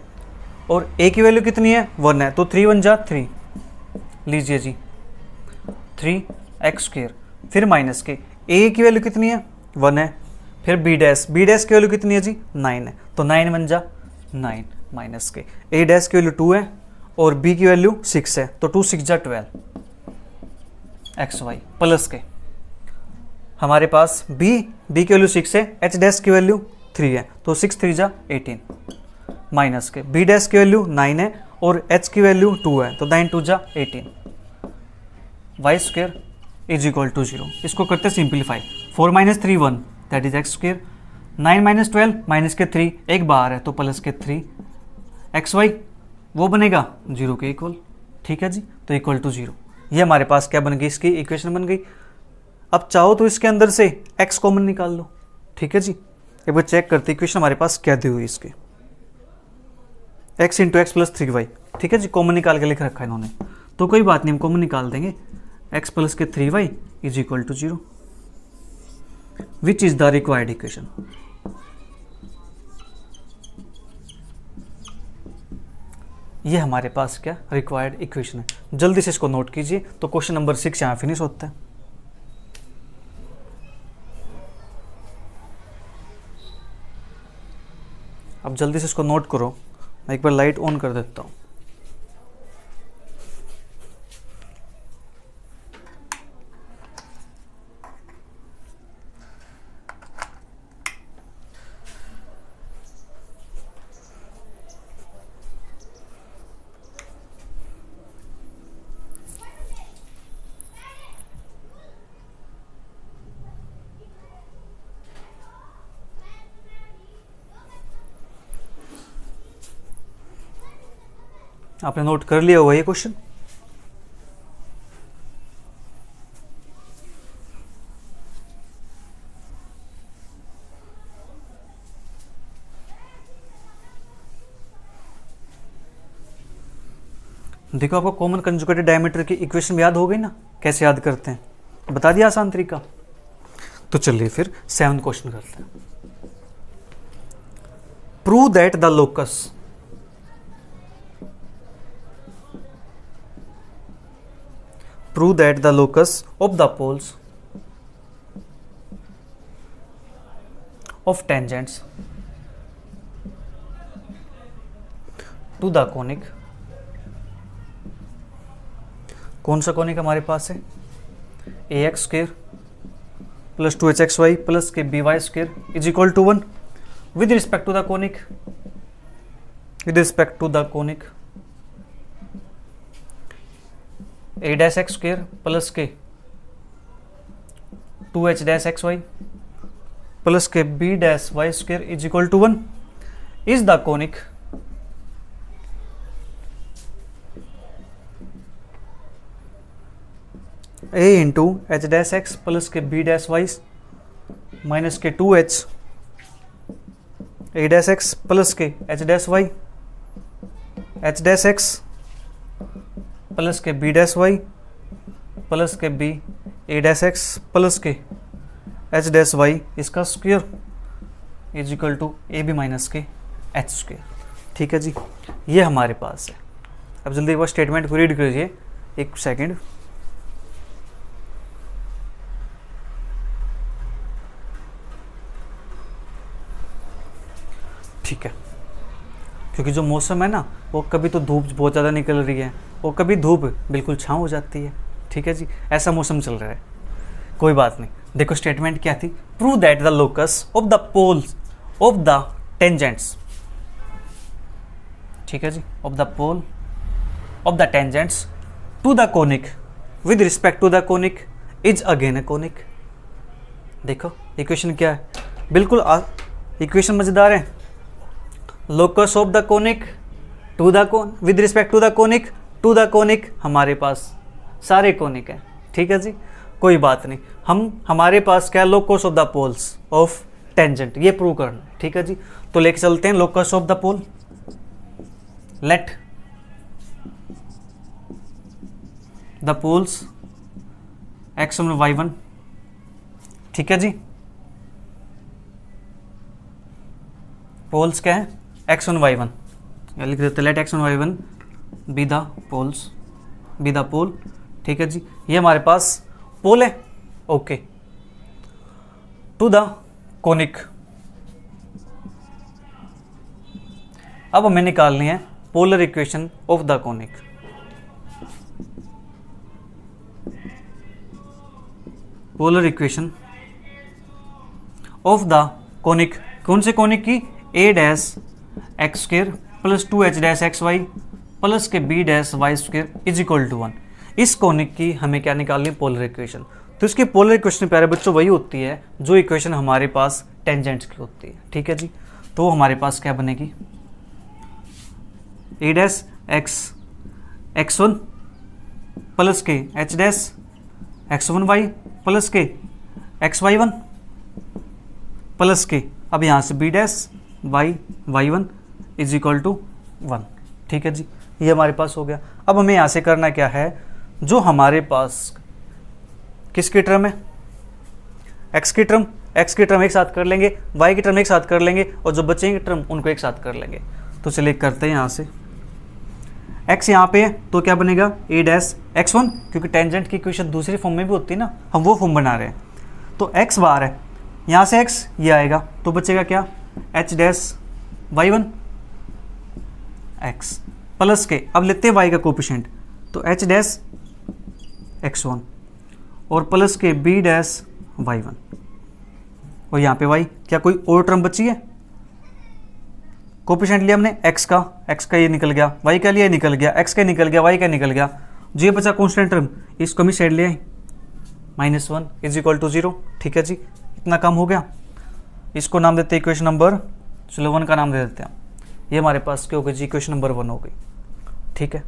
और ए की वैल्यू कितनी है 1 है, तो 3 1 जा 3, लीजिए जी 3 एक्स स्क्वायर, फिर माइनस के, ए की वैल्यू कितनी है 1 है, फिर बी डैश की वैल्यू कितनी है जी 9 है, तो 9 1 जा 9 माइनस के, ए डैश की वैल्यू 2 है और बी की वैल्यू 6 है, तो 2 6 जा 12 एक्स वाई प्लस के, हमारे पास बी की वैल्यू 6 है, एच डैश की वैल्यू 3 है, तो 6 3 जा 18 माइनस के, बी डैश की वैल्यू 9 है और एच की वैल्यू 2 है, तो 9 2 जा 18 y square is equal to 0। इसको करते simplify, 4 minus 3 1 that is x square, 9 minus 12 minus के 3 एक बाहर है, तो प्लस के 3 एक्स वाई वो बनेगा 0 के इक्वल, ठीक है जी, तो इक्वल टू 0। ये हमारे पास क्या बन गई, इसकी इक्वेशन बन गई। अब चाहो तो इसके अंदर से x कॉमन निकाल लो, ठीक है जी। एक बार चेक करते इक्वेशन हमारे पास क्या दी हुई इसके, x into x plus 3y, ठीक है जी, कॉमन निकाल के लिख रखा है इन्होंने, तो कोई बात नहीं, हम कॉमन निकाल देंगे, x प्लस के 3y is equal to 0, which is the required equation. ये हमारे पास क्या रिक्वायर्ड इक्वेशन है। जल्दी से इसको नोट कीजिए, तो क्वेश्चन नंबर 6 यहाँ फिनिश होता है। अब जल्दी से इसको नोट करो, मैं एक बार लाइट ऑन कर देता हूँ। आपने नोट कर लिया होगा ये क्वेश्चन। देखो आपको कॉमन कंजुगेटेड डायमीटर की इक्वेशन याद हो गई ना, कैसे याद करते हैं, बता दिया आसान तरीका। तो चलिए फिर 7th क्वेश्चन करते हैं। Prove that the locus of the poles of tangents to the conic, कौन सा कॉनिक हमारे पास है, a x square plus 2 h x Y plus के b y square is equal to 1 with respect to the conic a dash x square plus के 2 h dash x Y plus के b dash Y square is equal to 1 is the conic a into h dash x plus के b dash y minus के 2 h a dash x plus के h dash y h dash x plus के b dash y plus के b a dash x plus के h dash y इसका square is equal to a b minus के h square, ठीक है जी। ये हमारे पास है। अब जल्दी एक बार स्टेटमेंट को रीड कीजिए, एक सेकेंड। क्योंकि जो मौसम है ना, वो कभी तो धूप बहुत ज़्यादा निकल रही है और कभी धूप बिल्कुल छाँव हो जाती है। ठीक है जी, ऐसा मौसम चल रहा है। कोई बात नहीं। देखो स्टेटमेंट क्या थी, prove that the locus of the poles of the tangents, ठीक है जी, of the pole of the tangents to the conic with respect to the conic is again a conic. देखो इक्वेशन क्या है, बिल्कुल इक्वेशन मजेदार है। Locus of the conic to the cone with respect to the conic to the conic, हमारे पास सारे conic हैं। ठीक है जी, कोई बात नहीं। हमारे पास क्या, locus of the poles of tangent, ये प्रूव करना है। ठीक है जी, तो लेके चलते हैं locus of the pole. Let the poles x1 y1, ठीक है जी, पोल्स क्या है x1 y1, या लिख देते let x1 y1 be the poles, be the pole. ठीक है जी, ये हमारे पास पोल है। ओके, टू द कोनिक, अब हमें निकालनी है polar equation of the conic. Polar equation of the conic, कौन से कोनिक की, a dash x square plus 2h dash x Y plus के b dash y square is equal to 1। इस conic की हमें क्या निकालनी है, पोलर इक्वेशन। तो इसकी पोलर इक्वेशन प्यारे बच्चों वही होती है जो इक्वेशन हमारे पास टेंजेंट्स की होती है। ठीक है जी, तो हमारे पास क्या बनेगी, a dash x x1 plus के h dash x1 y plus के xy1 प्लस के, अब यहाँ से b dash y y1 is equal to 1। ठीक है जी, ये हमारे पास हो गया। अब हमें यहाँ से करना क्या है, जो हमारे पास किसकी टर्म है, x की टर्म एक साथ कर लेंगे, y की टर्म एक साथ कर लेंगे और जो बचेंगे टर्म उनको एक साथ कर लेंगे। तो चलिए करते हैं यहाँ से, x यहाँ पे है तो क्या बनेगा, a डैश x1, क्योंकि टेंजेंट की इक्वेशन दूसरी फॉर्म में भी होती है ना, हम वो फॉर्म बना रहे हैं। तो x बार है, यहाँ से x ये आएगा तो बचेगा क्या, h dash y1 x plus के, अब लेते हैं y का कोफिशिएंट, तो h डैश x1 और प्लस के b डैश y1 और यहाँ पे y, क्या कोई और टर्म बची है, कोफिशिएंट लिया हमने x का ये निकल गया, y का लिया निकल गया, x का निकल गया, y का निकल गया, जो ये बचा कांस्टेंट टर्म इसको हम साइड ले आए, -1 इज इक्वल टू 0। ठीक है जी, इतना कम हो गया, इसको नाम देते हैं इक्वेशन नंबर, चलो 1 का नाम दे देते हैं। ये हमारे पास क्या हो गई जी, इक्वेशन नंबर 1 हो गई। ठीक है,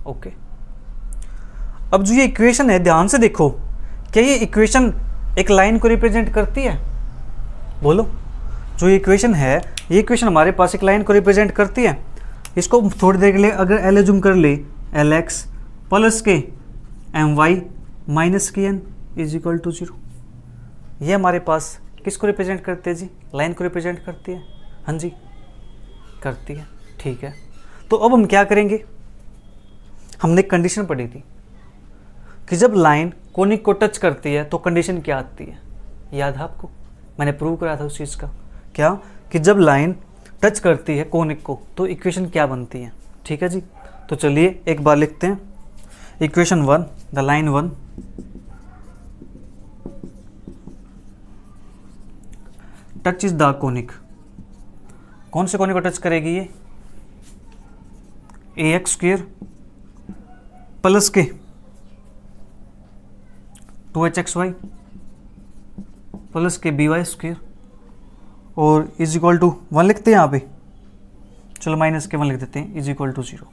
ओके। अब जो ये इक्वेशन है ध्यान से देखो, क्या ये इक्वेशन एक लाइन को रिप्रेजेंट करती है, बोलो। जो ये इक्वेशन है, ये इक्वेशन हमारे पास एक लाइन को रिप्रेजेंट करती है। इसको थोड़ी देर के लिए अगर एल एज्यूम कर ले, एल एक्स प्लस के एम वाई माइनस के एन इज इक्वल टू 0, ये हमारे पास किसको रिप्रेजेंट करते हैं जी, लाइन को रिप्रेजेंट करती है। हाँ जी, करती है। ठीक है, तो अब हम क्या करेंगे, हमने कंडीशन पढ़ी थी कि जब लाइन कोनिक को टच करती है तो कंडीशन क्या आती है, याद है आपको, मैंने प्रूव करा था उस चीज़ का, क्या कि जब लाइन टच करती है कोनिक को तो इक्वेशन क्या बनती है। ठीक है जी, तो चलिए एक बार लिखते हैं, equation 1, the line 1 touch is the conic, कौन से कोनिक को टच करेगी ये, ए एक्स स्क्वेयर प्लस के 2hxy प्लस के by स्क्वेयर और इज इक्वल टू 1 लिखते हैं यहाँ पे, चलो माइनस के 1 लिख देते हैं, इज इक्वल टू 0।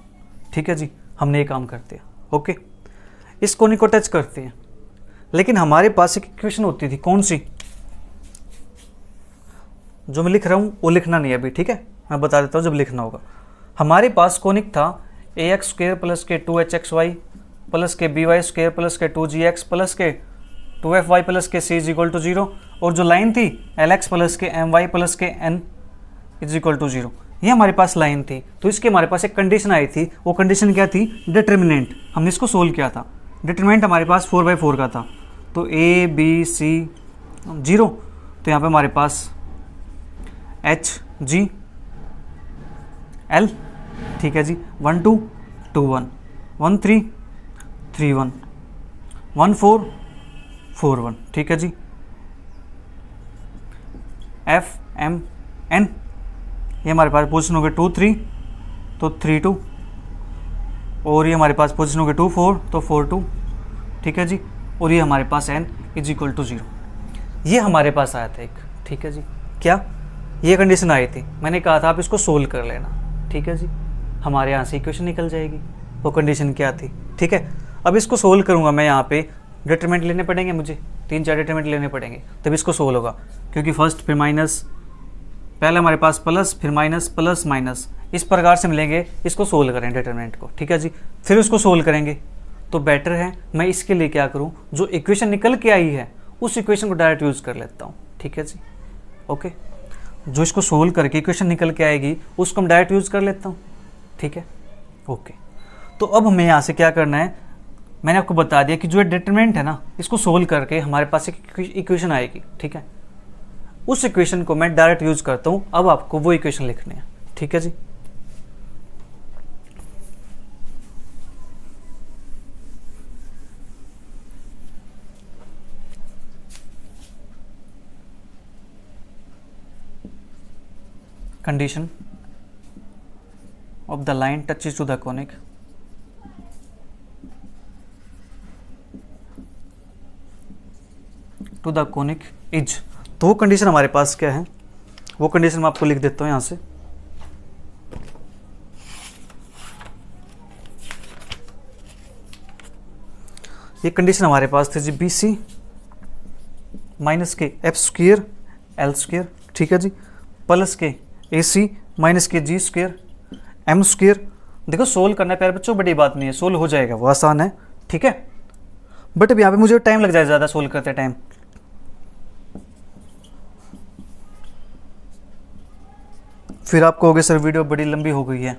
ठीक है जी, हमने ये काम करते हैं। ओके, इस कोनिक को टच करते हैं, लेकिन हमारे पास एक इक्वेशन होती थी, कौन सी, जो मैं लिख रहा हूँ वो लिखना नहीं है अभी, ठीक है, मैं बता देता हूँ जब लिखना होगा। हमारे पास कोनिक था ए एक्स स्क्वेयर प्लस के 2hxy प्लस के by स्क्वेयर प्लस के 2gx प्लस के 2fy प्लस के c इज इक्वल टू 0, और जो लाइन थी lx प्लस के my प्लस के n इज इक्वल टू 0, ये हमारे पास लाइन थी। तो इसके हमारे पास एक कंडीशन आई थी, वो कंडीशन क्या थी, डिटर्मिनेंट, हमने इसको सोल्व किया था। डिटर्मिनेंट हमारे पास 4/4 का था, तो a b c 0, तो यहाँ पे हमारे पास h g L, ठीक है जी, 1 2 2 1 1 3 3 1 1 4 4 1, ठीक है जी। F M N, ये हमारे पास पोजिशन हो गए 2 3 तो 3 2, और ये हमारे पास पोजिशन हो गए 2 4 तो 4 2, ठीक है जी। और ये हमारे पास n = 0, ये हमारे पास आया था एक, ठीक है जी। क्या ये कंडीशन आई थी, मैंने कहा था आप इसको सोल्व कर लेना, ठीक है जी, हमारे यहाँ से इक्वेशन निकल जाएगी। वो कंडीशन क्या थी, ठीक है। अब इसको सोल्व करूँगा मैं, यहाँ पे डिटरमिनेंट लेने पड़ेंगे मुझे, 3-4 डिटरमिनेंट लेने पड़ेंगे तब इसको सोल्व होगा, क्योंकि फर्स्ट फिर माइनस, पहले हमारे पास प्लस फिर माइनस प्लस माइनस, इस प्रकार से मिलेंगे। इसको सोल्व करें डिटरमिनेंट को, ठीक है जी, फिर उसको सोल्व करेंगे। तो बेटर है मैं इसके लिए क्या करूँ, जो इक्वेशन निकल के आई है उस इक्वेशन को डायरेक्ट यूज़ कर लेता हूँ, ठीक है जी। ओके, जो इसको सोल्व करके इक्वेशन निकल के आएगी उसको हम डायरेक्ट यूज़ कर लेता हूँ, ठीक है। ओके, तो अब हमें यहाँ से क्या करना है, मैंने आपको बता दिया कि जो डिटरमिनेंट है ना, इसको सोल्व करके हमारे पास एक इक्वेशन आएगी, ठीक है। उस इक्वेशन को मैं डायरेक्ट यूज़ करता हूँ। अब आपको वो इक्वेशन लिखनी है, ठीक है जी। Condition of the line touches to the conic is, तो वो कंडीशन हमारे पास क्या है, वो कंडीशन मैं आपको लिख देता हूँ यहाँ से। ये कंडीशन हमारे पास थी जी, BC माइनस के F² L², ठीक है जी, प्लस के AC माइनस के G² M²। देखो सोल्व करना है प्यारे बच्चों, बड़ी बात नहीं है, सोल्व हो जाएगा, वो आसान है, ठीक है। बट अब यहाँ पे मुझे टाइम लग जाए ज़्यादा सोल्व करते टाइम। फिर आप कहोगे सर वीडियो बड़ी लंबी हो गई है,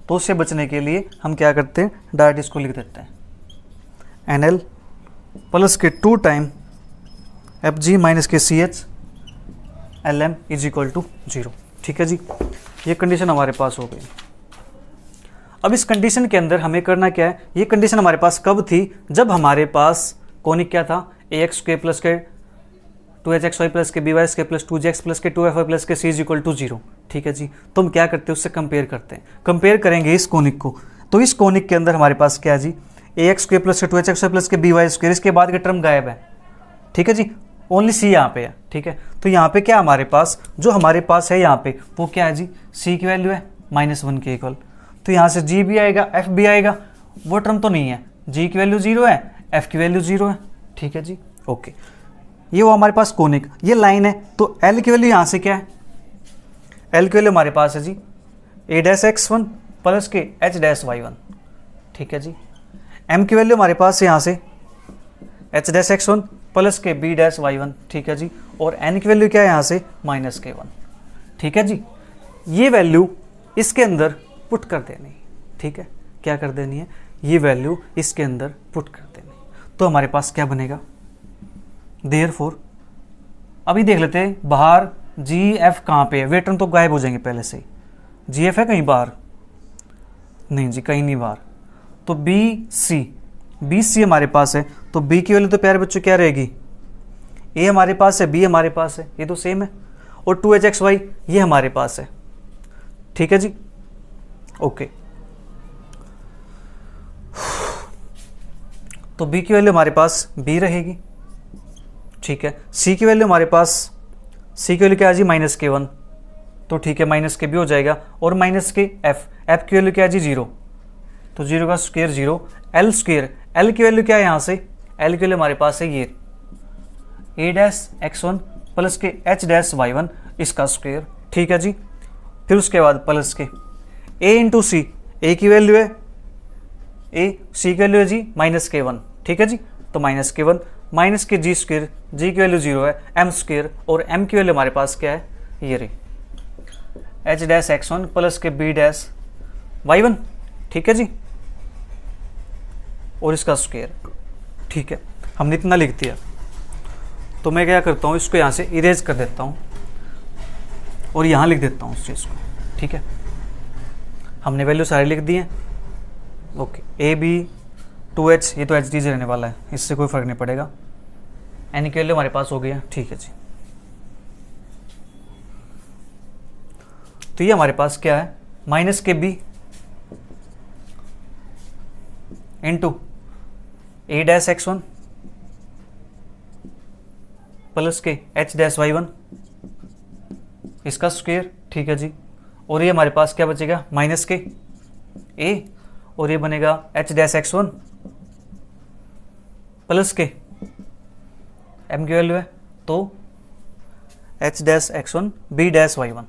तो उससे बचने के लिए हम क्या करते हैं, डायरेक्ट इसको लिख देते हैं NL प्लस के 2 टाइम FG माइनस के CH LM = 0, ठीक है जी। ये कंडीशन हमारे पास हो गई। अब इस कंडीशन के अंदर हमें करना क्या है, ये कंडीशन हमारे पास कब थी, जब हमारे पास कोनिक क्या था, ax² प्लस के 2hxy प्लस के by² प्लस 2gx प्लस के 2fy प्लस के c = 0, ठीक है जी। तो हम क्या करते हैं, उससे कंपेयर करते हैं, कंपेयर करेंगे इस कोनिक को। तो इस कोनिक के अंदर हमारे पास क्या है जी, ax² प्लस के 2hxy प्लस के by², इसके बाद के टर्म गायब है, ठीक है जी, ओनली c यहाँ पे है, ठीक है। तो यहाँ पे क्या हमारे पास, जो हमारे पास है यहाँ पे वो क्या है जी, c की वैल्यू है -1 के इक्वल। तो यहाँ से g भी आएगा f भी आएगा, वो टर्म तो नहीं है, g की वैल्यू 0 है, f की वैल्यू 0 है, ठीक है जी। ओके, ये वो हमारे पास कोनिक, ये लाइन है। तो l की वैल्यू यहाँ से क्या है, l की वैल्यू हमारे पास है जी a'(x1) प्लस के h'(y1), ठीक है जी। m की वैल्यू हमारे पास है यहाँ से h'(x1) प्लस के b'(y1), ठीक है जी। और n की वैल्यू क्या है यहाँ से -k1, ठीक है जी। ये वैल्यू इसके अंदर पुट कर देनी, ठीक है। क्या कर देनी है, ये वैल्यू इसके अंदर पुट कर देनी। तो हमारे पास क्या बनेगा, देयरफॉर अभी देख लेते हैं बाहर GF कहाँ पे है, वे टर्म तो गायब हो जाएंगे पहले से ही। GF है कहीं बाहर, नहीं जी कहीं नहीं बाहर। तो BC हमारे पास है, तो B की वैल्यू तो प्यारे बच्चों क्या रहेगी, A हमारे पास है, B हमारे पास है, ये तो सेम है। और 2hxy ये हमारे पास है, ठीक है जी। ओके, तो B की वैल्यू हमारे पास B रहेगी, ठीक है। C की वैल्यू हमारे पास, C की वैल्यू क्या है जी -k1, तो ठीक है -k भी हो जाएगा। और -k F की वैल्यू क्या है जी 0, तो 0 का स्क्वायर 0, L की वैल्यू क्या है यहाँ से, L की वैल्यू हमारे पास है ये a'(x1) प्लस के h'(y1), इसका स्क्वायर, ठीक है जी। फिर उसके बाद प्लस के a इंटू सी, a की वैल्यू है C की वैल्यू है जी -k1, ठीक है जी। तो -k1 माइनस के g², g की वैल्यू 0 है, m², और m की वैल्यू हमारे पास क्या है, ये रही h'(x1) प्लस के b'(y1), ठीक है जी। और इसका स्क्वायर, ठीक है। हमने इतना लिख दिया। तो मैं क्या करता हूँ, इसको यहाँ से इरेज कर देता हूँ और यहाँ लिख देता हूँ उस चीज़ को, ठीक है। हमने वैल्यू सारे लिख दी हैं। ओके, ए बी 2h, ये तो एच डी रहने वाला है, इससे कोई फर्क नहीं पड़ेगा। एन की वैल्यू हमारे पास हो गया, ठीक है जी। तो ये हमारे पास क्या है, माइनस के B into a dash x1 plus के एच डैश y1 इसका स्क्वायर, ठीक है जी। और ये हमारे पास क्या बचेगा, माइनस के ए, और ये बनेगा एच डैश x1 प्लस के एम की वैल्यू है तो H dash x1 B dash y1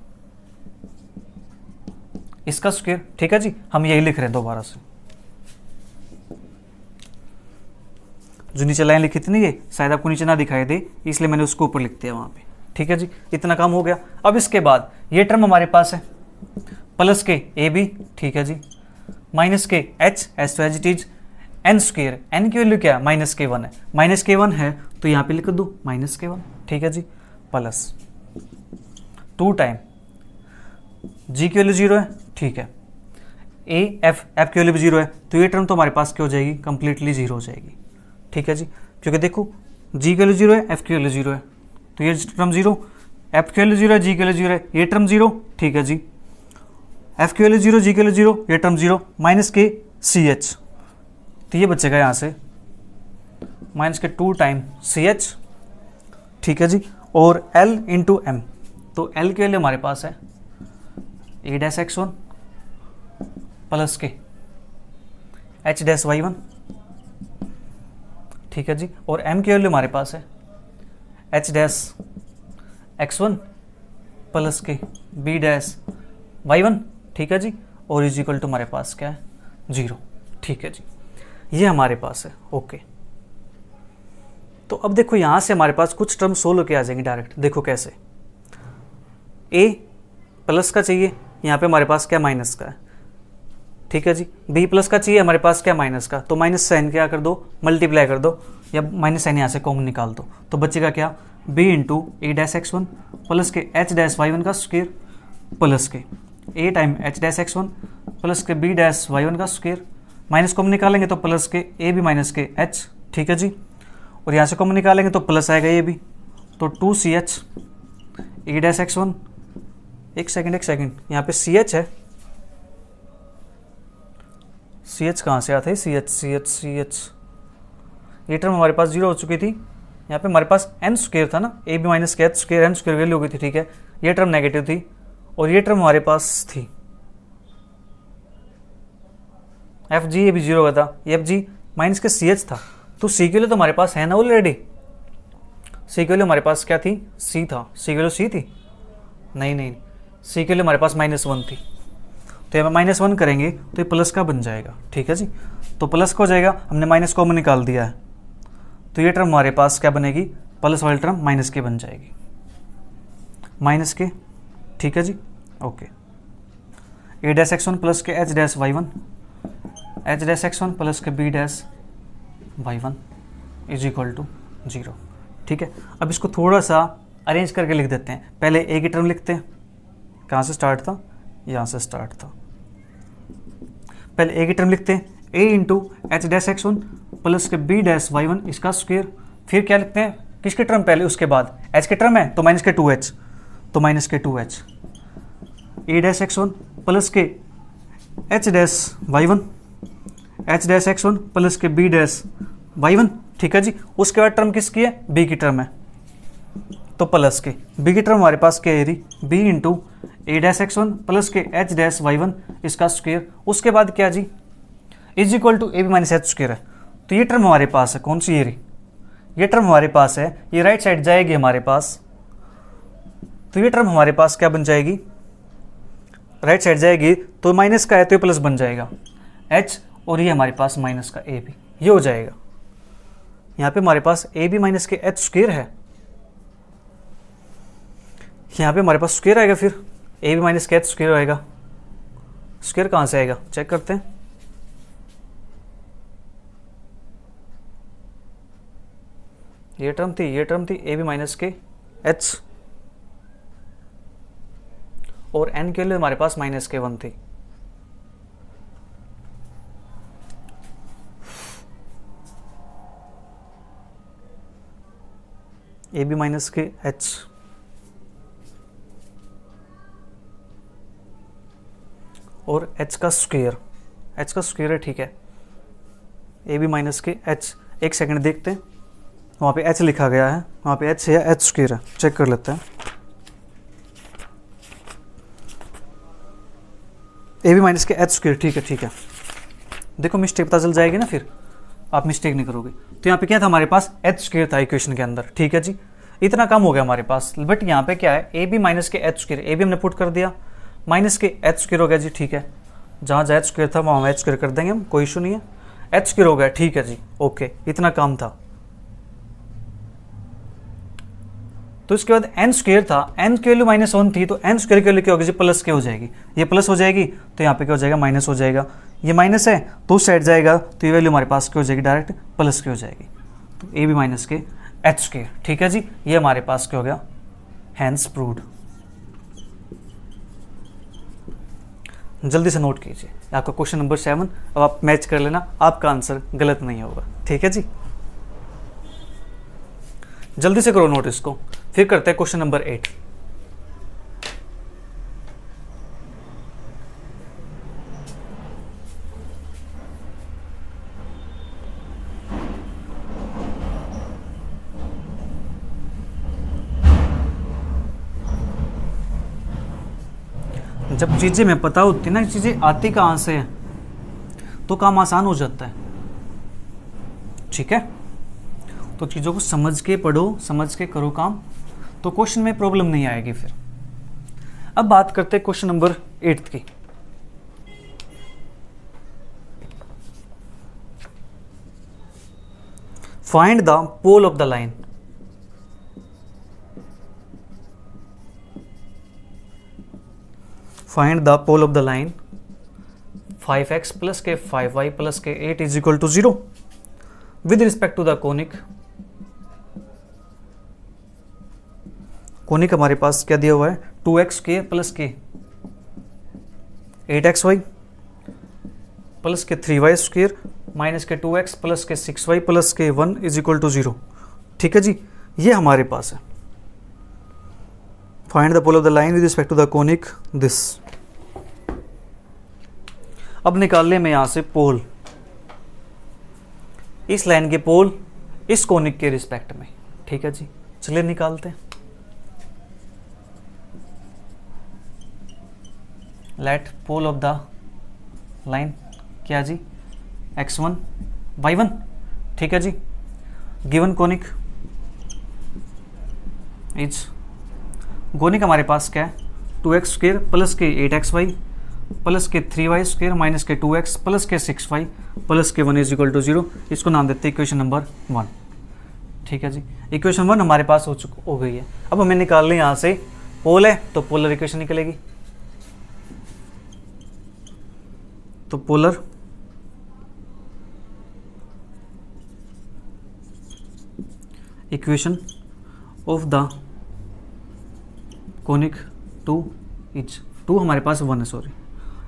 इसका स्क्वायर, ठीक है जी। हम यही लिख रहे हैं दोबारा से, जो नीचे लाइन लिखी थी ना, ये शायद आपको नीचे ना दिखाई दे, इसलिए मैंने उसको ऊपर लिख दिया वहां पे, ठीक है जी। इतना काम हो गया। अब इसके बाद ये टर्म हमारे पास है प्लस के ए बी, ठीक है जी, माइनस के एच तो h it is n square, n की वैल्यू क्या है, माइनस के वन है, माइनस के वन है तो यहाँ पे लिख दो माइनस के वन, ठीक है जी, प्लस 2 टाइम जी की वैल्यू 0 है, ठीक है, ए एफ की वैल्यू भी 0 है, तो ये टर्म तो हमारे पास क्या हो जाएगी, कंप्लीटली 0 हो जाएगी, ठीक है जी। क्योंकि देखो जी की वैल्यू 0 है, एफ की वैल्यू 0 है, तो ये टर्म 0, एफ की वैल्यू 0 है, जी की वैल्यू 0 है, ये टर्म 0, ठीक है जी, एफ की वैल्यू 0, जी की वैल्यू 0, ये टर्म 0, माइनस के सी एच, तो ये बचेगा यहाँ से माइनस के 2 टाइम सी एच, ठीक है जी, और एल इंटू एम, तो एल की वैल्यू हमारे पास है ए डैश x1 प्लस के एच डैश y1, ठीक है जी, और m की वैल्यू हमारे पास है एच डैश x1 प्लस के बी डैश y1, ठीक है जी, और इज इक्वल टू हमारे पास क्या है 0, ठीक है जी, ये हमारे पास है। ओके, तो अब देखो यहां से हमारे पास कुछ टर्म सोल्व के आ जाएंगे डायरेक्ट। देखो कैसे, a प्लस का चाहिए, यहाँ पे हमारे पास क्या माइनस का है, ठीक है जी, b प्लस का चाहिए हमारे पास क्या माइनस का, तो माइनस साइन क्या कर दो, मल्टीप्लाई कर दो, या माइनस साइन यहाँ से कॉमन निकाल दो, तो बचेगा क्या b into a dash x1 plus के एच डैश y1 का स्क्वायर प्लस के a time H dash x1 plus के b डैश y1 का स्क्वायर, माइनस कॉमन निकालेंगे तो प्लस के a भी माइनस के h, ठीक है जी, और यहाँ से कॉमन निकालेंगे तो प्लस आएगा ये भी, तो 2ch ए डैश x1, एक सेकंड, यहाँ पे ch है, ch कहाँ से आता है, ch, ये टर्म हमारे पास 0 हो चुकी थी, यहाँ पे हमारे पास n स्क्वायर था ना, a भी माइनस के h square n square value हो गई थी, ठीक है, ये टर्म नेगेटिव थी, और ये टर्म हमारे पास थी एफ जी, ये भी 0 का था, एफ जी माइनस के ch था, तो c के लिए तो हमारे पास है ना ऑलरेडी, c के लिए हमारे पास क्या थी, c था, c के लिए c थी, नहीं, c के लिए हमारे पास -1 थी, तो यहाँ -1 करेंगे तो ये प्लस का बन जाएगा, ठीक है जी, तो प्लस का हो जाएगा, हमने माइनस कॉमन निकाल दिया है, तो ये टर्म हमारे पास क्या बनेगी, प्लस वाली टर्म माइनस के बन जाएगी, माइनस के, ठीक है जी। Okay, a dash x1 plus के h dash y1, h dash x1 plus के b dash y1 is equal to 0, ठीक है। अब इसको थोड़ा सा अरेंज करके लिख देते हैं, पहले ए की टर्म लिखते हैं, कहाँ से स्टार्ट था, यहाँ से स्टार्ट था, पहले ए की टर्म लिखते हैं, a into h dash x1 plus के बी डैश y1 इसका स्क्वायर, फिर क्या लिखते हैं, किसकी टर्म पहले, उसके बाद एच की टर्म है तो माइनस के 2h, तो माइनस के 2h ए डैश x1 प्लस के h dash y1, h dash x1 plus के बी डैश y1, ठीक है जी। उसके बाद टर्म किसकी है, बी की टर्म है, तो प्लस के बी की टर्म हमारे पास क्या है, b into a dash x1 plus के एच डैश y1 इसका स्क्वायर, उसके बाद क्या जी, is equal to a b minus h square है, तो ये टर्म हमारे पास है, कौन सी ये टर्म हमारे पास है, ये राइट साइड जाएगी हमारे पास, तो ये टर्म हमारे पास क्या बन जाएगी, राइट साइड जाएगी तो माइनस का है तो ये प्लस बन जाएगा h, और ये हमारे पास माइनस का ए बी, ये हो जाएगा, यहाँ पे हमारे पास ए बी माइनस के एच स्क्वायर है, यहाँ पे हमारे पास स्क्वायर आएगा, फिर ए बी माइनस के एच स्क्वायर आएगा, स्क्वायर कहाँ से आएगा चेक करते हैं, ये टर्म थी ए बी माइनस के एच, और एन के लिए हमारे पास -1 थी, ए बी माइनस के एच और एच का स्क्वायर, एच का स्क्वायर है, ठीक है। ए बी माइनस के एच, एक सेकंड देखते हैं, वहाँ पे एच लिखा गया है, वहाँ पे एच है, एच स्क्वायर है, चेक कर लेते हैं। ए बी माइनस के एच स्क्वायर, ठीक है ठीक है। देखो मिस्टेक पता चल जाएगी ना, फिर आप मिस्टेक नहीं करोगे। तो यहाँ पे क्या था हमारे पास, एच स्क्वायर था इक्वेशन के अंदर, ठीक है जी। इतना कम हो गया हमारे पास, बट यहाँ पे क्या है, ए बी माइनस के एच स्क्वायर, ए बी हमने पुट कर दिया, माइनस के एच स्क्वायर हो गया जी, ठीक है। जहाँ जहाँ एच स्क्वायर था वहाँ एच स्क्वायर कर देंगे हम, कोई इशू नहीं है। एच स्क्वायर हो गया, ठीक है जी, ओके, इतना काम था। तो इसके बाद एन स्क्वायर था, एन की वैल्यू -1 थी, तो एन स्क्वायर की वैल्यू क्या होगी जी, प्लस के हो जाएगी। ये प्लस हो जाएगी तो यहाँ पे क्या हो जाएगा, माइनस हो जाएगा। ये माइनस है तो उस साइड जाएगा, तो ये वैल्यू हमारे पास क्या हो जाएगी, डायरेक्ट प्लस की हो जाएगी। तो ए बी माइनस के एच स्क्वायर, ठीक है जी, ये हमारे पास क्या हो गया, हैंस प्रूव्ड। जल्दी से नोट कीजिए, आपका क्वेश्चन नंबर 7, अब आप मैच कर लेना, आपका आंसर गलत नहीं होगा, ठीक है जी। जल्दी से करो नोट इसको, फिर करते हैं क्वेश्चन नंबर 8। जब चीजें में पता होती ना, चीजें आती कहां से है, तो काम आसान हो जाता है, ठीक है। तो चीज़ों को समझ के पढ़ो, समझ के करो काम, तो क्वेश्चन में प्रॉब्लम नहीं आएगी फिर। अब बात करते हैं क्वेश्चन नंबर 8 की। Find the pole of the line. Find the pole of the line 5x plus के 5y प्लस के 8 is equal to 0 with respect to the conic. Conic हमारे पास क्या दिया हुआ है, 2x के प्लस के 8xy प्लस के 3y स्क्वायर माइनस के 2x प्लस के 6y प्लस के 1 इज इक्वल टू 0, ठीक है जी, ये हमारे पास है। Find the pole of the line with respect to the conic this. अब निकाल ले मैं यहां से पोल, इस लाइन के पोल इस कोनिक के रिस्पेक्ट में, ठीक है जी, चलिए निकालते हैं। Let pole of the line क्या जी, x1 y1, ठीक है जी। गिवन कोनिक इज, कोनिक हमारे पास क्या है, 2x स्क्वायर प्लस के 8xy प्लस के 3y स्क्वायर माइनस के 2x प्लस के 6y प्लस के 1 इज इक्वल टू 0। इसको नाम देते हैं इक्वेशन नंबर 1, ठीक है जी। इक्वेशन 1 हमारे पास हो गई है। अब हमें निकाल लें यहाँ से, पोल है तो पोलर इक्वेशन निकलेगी। तो polar equation of the conic 2 is, 2 हमारे पास 1 है, सॉरी,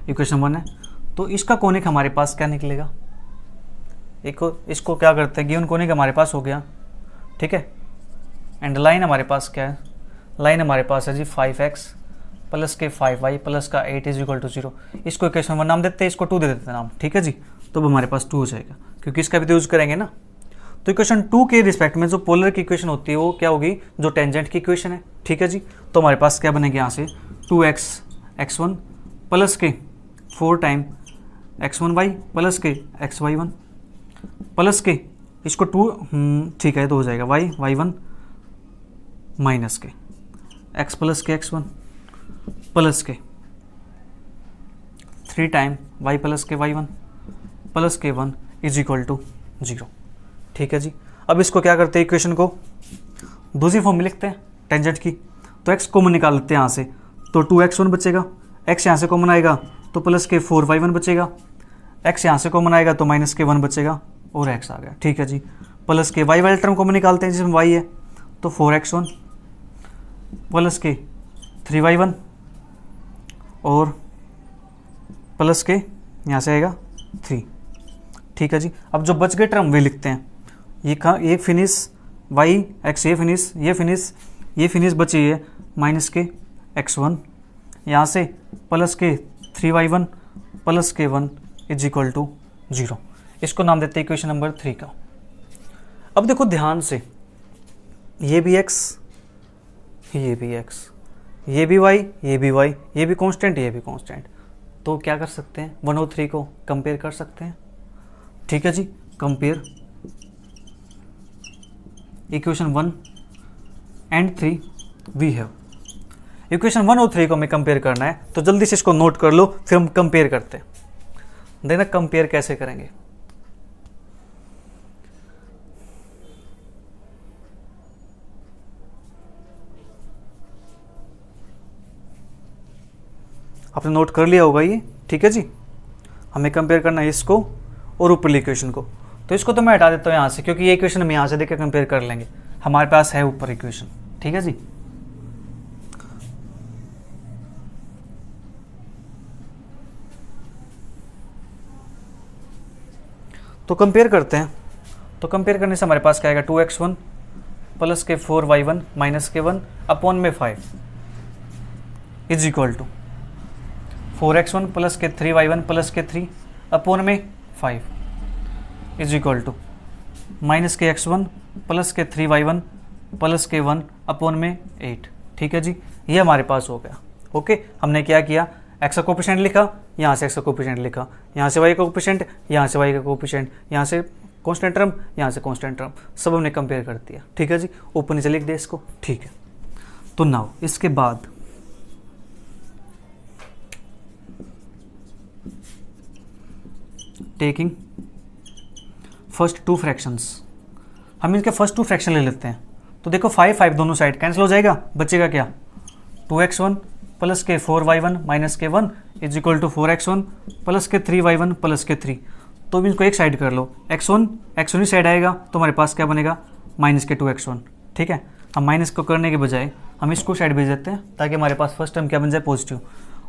इक्वेशन 1 है, तो इसका कोनिक हमारे पास क्या निकलेगा, इसको क्या करते हैं, गिवन कोनिक हमारे पास हो गया, ठीक है। एंड लाइन हमारे पास क्या है, लाइन हमारे पास है जी 5x प्लस के 5y प्लस का 8 इज इक्वल टू 0। इसको इक्वेशन 1 नाम देते हैं, इसको 2 दे देते हैं नाम, ठीक है जी। तो अब हमारे पास 2 हो जाएगा, क्योंकि इसका भी तो यूज करेंगे ना। तो इक्वेशन 2 के रिस्पेक्ट में जो पोलर की इक्वेशन होती है वो क्या होगी, जो टेंजेंट की इक्वेशन है, ठीक है जी। तो हमारे पास क्या बनेगा यहाँ से, 2x x1 प्लस के 4 टाइम x1y प्लस के xy1 प्लस के इसको 2, ठीक है, तो हो जाएगा y1 माइनस के x प्लस के x1 प्लस के 3 टाइम y प्लस के y1 प्लस के 1 इज इक्वल टू 0, ठीक है जी। अब इसको क्या करते हैं, इक्वेशन को दूसरी फॉर्म में लिखते हैं टेंजेंट की। तो x कॉमन निकाल लेते हैं यहाँ से, तो 2x1 बचेगा, x यहाँ से कॉमन आएगा तो प्लस के 4y1 बचेगा, x यहाँ से कॉमन आएगा तो माइनस के 1 बचेगा और x आ गया, ठीक है जी। प्लस के y वाले टर्म कॉमन निकालते हैं जिसमें y है, तो 4x1 प्लस के 3y1 और प्लस के यहाँ से आएगा 3, ठीक है जी। अब जो बच गए टर्म वे लिखते हैं, ये फिनिश वाई एक्स ये फिनिश बची है माइनस के x1, यहाँ से प्लस के 3y1 प्लस के 1 इज इक्वल टू 0। इसको नाम देते हैं इक्वेशन नंबर 3 का। अब देखो ध्यान से, ये भी x, ये भी x, ये भी y, ये भी y, ये भी कांस्टेंट, ये भी कांस्टेंट। तो क्या कर सकते हैं, 1 और 3 को कंपेयर कर सकते हैं। ठीक है जी, compare equation 1 and 3 we have. Equation 1 और 3 को हमें कंपेयर करना है, तो जल्दी से इसको नोट कर लो, फिर हम कंपेयर करते हैं। देखना कंपेयर कैसे करेंगे। आपने नोट कर लिया होगा ये, ठीक है जी। हमें कंपेयर करना है इसको और ऊपरली इक्वेशन को। तो इसको तो मैं हटा देता हूँ यहाँ से, क्योंकि ये इक्वेशन हम यहाँ से देख कंपेयर कर लेंगे, हमारे पास है ऊपर इक्वेशन। ठीक है जी। तो कंपेयर करते हैं। तो कंपेयर करने से हमारे पास क्या आएगा, 2x1 प्लस के 4y1 माइनस के 1 अपॉन में 5 is equal to 4x1 plus के 3y1 प्लस के 3 अपॉन में 5 इज इक्वल टू माइनस के x1 प्लस के 3y1 प्लस के 1 अपॉन में 8। ठीक है जी, ये हमारे पास हो गया। ओके, हमने क्या किया, एक्स का कोफिशिएंट लिखा, यहाँ से एक्स का कोफिशिएंट लिखा, यहाँ से वाई का कोफिशिएंट, यहाँ से वाई का कोफिशिएंट, यहाँ से कांस्टेंट टर्म, यहाँ से कांस्टेंट टर्म, सब हमने कंपेयर कर दिया। ठीक है जी, ऊपर नीचे लिख दे इसको। ठीक है, तो नाउ इसके बाद टेकिंग फर्स्ट टू फ्रैक्शंस, हम इनके फर्स्ट टू फ्रैक्शन ले लेते हैं। तो देखो 5 5 दोनों साइड कैंसिल हो जाएगा, बचेगा क्या, 2x1 प्लस के 4y1 माइनस के 1 is equal to 4x1 plus के 3y1 प्लस के 3। तो भी इनको एक साइड कर लो, x1 ही साइड आएगा, तो हमारे पास क्या बनेगा, माइनस के 2x1। ठीक है, हम माइनस को करने के बजाय हम इसको साइड भेज देते हैं, ताकि हमारे पास फर्स्ट टर्म क्या बन जाए, पॉजिटिव।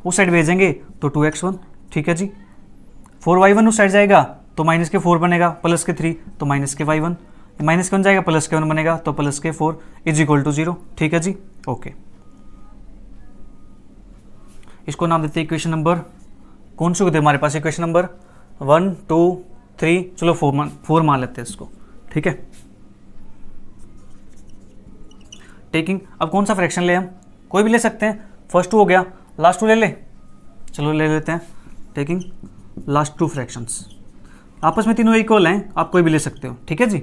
उस साइड भेजेंगे तो 2x1। ठीक है जी, 4y1 उस साइड जाएगा तो माइनस के 4 बनेगा, प्लस के 3 तो माइनस के y1, माइनस के 1 जाएगा प्लस के 1 बनेगा, तो प्लस के 4 इज इक्वल टू 0। ठीक है जी, ओके। इसको नाम देते हैं इक्वेशन नंबर, कौन सी होती है हमारे पास, इक्वेशन नंबर 1 2 3, चलो 4 मान लेते हैं इसको। ठीक है, टेकिंग, अब कौन सा फ्रैक्शन ले, हम कोई भी ले सकते हैं। फर्स्ट 2 हो गया, लास्ट 2 ले ले, चलो ले लेते हैं। टेकिंग लास्ट 2 फ्रैक्शंस, आपस में तीनों इक्वल हैं, आप कोई भी ले सकते हो। ठीक है जी,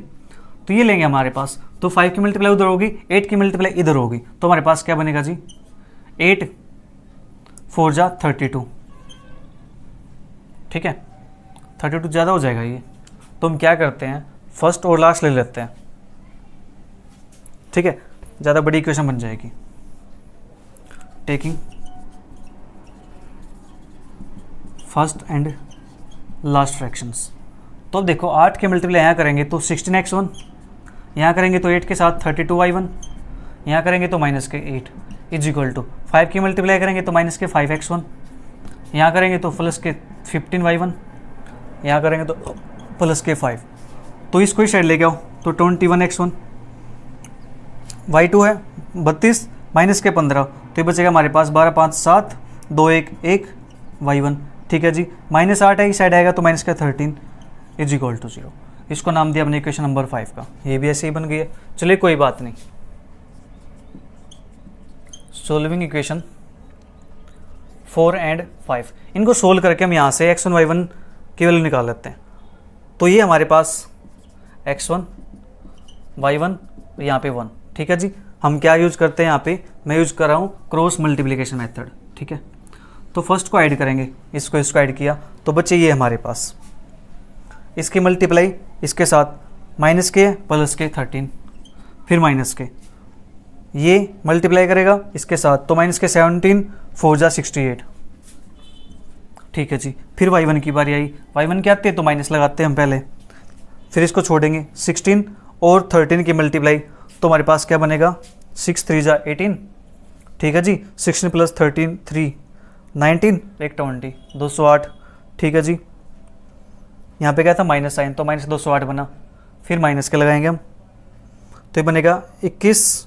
तो ये लेंगे हमारे पास, तो 5 की मल्टीप्लाई उधर होगी, 8 की मल्टीप्लाई इधर होगी, तो हमारे पास क्या बनेगा जी, 8 4 जा 32। ठीक है, 32 ज़्यादा हो जाएगा ये, तो हम क्या करते हैं, फर्स्ट और लास्ट ले लेते हैं। ठीक है, ज़्यादा बड़ी इक्वेशन बन जाएगी। Taking first and last fractions, तो अब देखो 8 के मल्टीप्लाई यहाँ करेंगे तो 16x1, यहाँ करेंगे तो 8 के साथ 32y1, यहाँ करेंगे तो माइनस के 8 इज इक्वल टू 5 की मल्टीप्लाई करेंगे तो माइनस के 5x1, यहाँ करेंगे तो प्लस के 15y1, यहाँ करेंगे तो प्लस के 5। तो इसको ही साइड लेके आओ, तो 21x1, y2 है 32 माइनस के 15, तो ये बचेगा हमारे पास 12 5 7 2 1 1 y1। ठीक है जी, माइनस 8 है, इस साइड आएगा तो माइनस का 13 इज इक्वल टू 0। इसको नाम दिया अपने इक्वेशन नंबर 5 का, ये भी ऐसे ही बन गई है। चलिए कोई बात नहीं, सोल्विंग इक्वेशन 4 एंड 5, इनको सोल्व करके हम यहाँ से x1 y1 की वैल्यू निकाल लेते हैं। तो ये हमारे पास x1 y1 यहाँ पे 1। ठीक है जी, हम क्या यूज करते हैं यहाँ पे, मैं यूज कर रहा हूँ क्रॉस मल्टीप्लिकेशन मेथड। ठीक है, तो फर्स्ट को ऐड करेंगे, इसको ऐड किया तो बच्चे ये हमारे पास, इसकी मल्टीप्लाई इसके साथ माइनस के प्लस के 13, फिर माइनस के, ये मल्टीप्लाई करेगा इसके साथ तो माइनस के 17 4 जा 68। ठीक है जी, फिर y1 की बारी आई, y1 क्या आती है तो माइनस लगाते हैं हम पहले, फिर इसको छोड़ेंगे 16 और 13 की मल्टीप्लाई, तो हमारे पास क्या बनेगा 6 3 जा 18। ठीक है जी, 16 प्लस 13 3 19 एक 20 208। ठीक है जी, यहाँ पे क्या था माइनस साइन, तो माइनस 208 बना, फिर माइनस के लगाएंगे हम, तो ये बनेगा 21,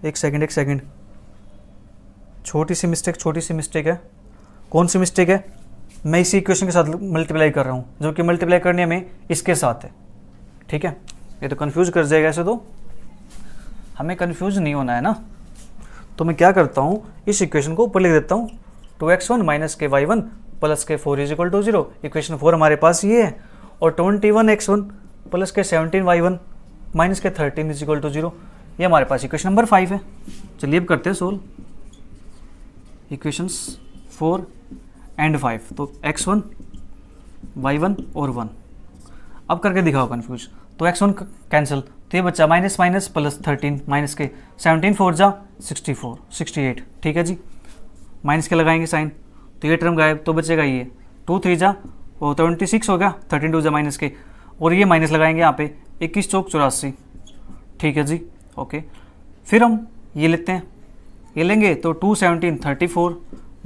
एक सेकंड, छोटी सी मिस्टेक है। कौन सी मिस्टेक है? मैं इसी इक्वेशन के साथ मल्टीप्लाई कर रहा हूँ, जो कि मल्टीप्लाई करने में इसके साथ है, ठीक है। ये तो कंफ्यूज कर जाएगा, ऐसे तो हमें कंफ्यूज नहीं होना है ना। तो मैं क्या करता हूँ, इस इक्वेशन को ऊपर लिख देता हूँ, 2x1 माइनस के y1 प्लस के 4 इज इक्वल टू 0। इक्वेशन 4 हमारे पास ये है, और 21x1 प्लस के 17y1 माइनस के 13 इज इक्वल टू 0, ये हमारे पास इक्वेशन नंबर 5 है। चलिए अब करते हैं सोल्व इक्वेशंस 4 एंड 5। तो x1, y1 और 1 अब करके दिखाओ कन्फ्यूज। तो x1 कैंसिल, तो ये बच्चा माइनस माइनस प्लस 13 माइनस के 17 4 जा 64 68, ठीक है जी। माइनस के लगाएंगे साइन, तो ये टर्म गायब, तो बचेगा ये 2 3 जा वो 26 हो गया, 13 2 जा माइनस के, और ये माइनस लगाएंगे यहाँ पे 21 चौक 84, ठीक है जी। ओके, फिर हम ये लेते हैं, ये लेंगे तो 2 17 34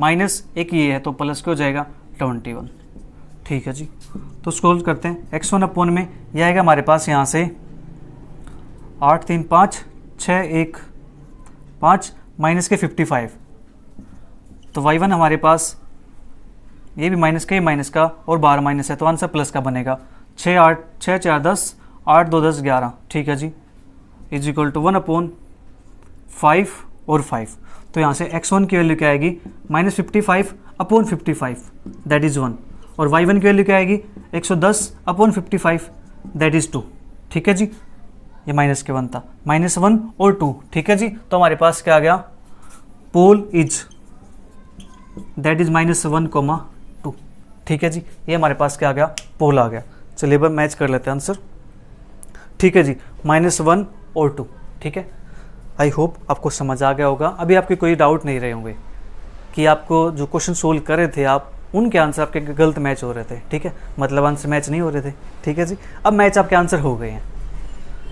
माइनस एक ये है तो प्लस के हो जाएगा 21, ठीक है जी। तो स्क्रॉल करते हैं, x1 अपॉन में यह आएगा हमारे पास यहाँ से 8 3 5 6 1 5 माइनस के 55, तो y1 हमारे पास ये भी माइनस का, ये माइनस का और 12 माइनस है, तो आंसर प्लस का बनेगा 6 8 6 4 10 8 2 10 11, ठीक है जी। इज इक्वल टू 1 अपॉन 5 और 5, तो यहाँ से x1 की वैल्यू क्या आएगी -55 अपॉन 55 दैट इज़ 1, और y1 की वैल्यू क्या आएगी 110 अपॉन 55 दैट इज़ 2, ठीक है जी। ये माइनस के 1 था, -1 और 2, ठीक है जी। तो हमारे पास क्या आ गया, पोल इज दैट इज -1, 2, ठीक है जी। ये हमारे पास क्या आ गया, पोल आ गया। चलिए अब मैच कर लेते हैं आंसर, ठीक है जी, -1 और 2, ठीक है। आई होप आपको समझ आ गया होगा। अभी आपके कोई डाउट नहीं रहे होंगे कि आपको जो क्वेश्चन सोल्व कर रहे थे आप, उनके आंसर आपके गलत मैच हो रहे थे, ठीक है, मतलब आंसर मैच नहीं हो रहे थे, ठीक है जी। अब मैच आपके आंसर हो गए हैं।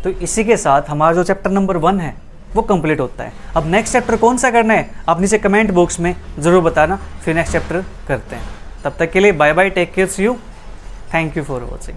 तो इसी के साथ हमारा जो चैप्टर नंबर 1 है वो कंप्लीट होता है। अब नेक्स्ट चैप्टर कौन सा करना है आप नीचे कमेंट बॉक्स में ज़रूर बताना, फिर नेक्स्ट चैप्टर करते हैं। तब तक के लिए bye bye, take care, see you, thank you for watching.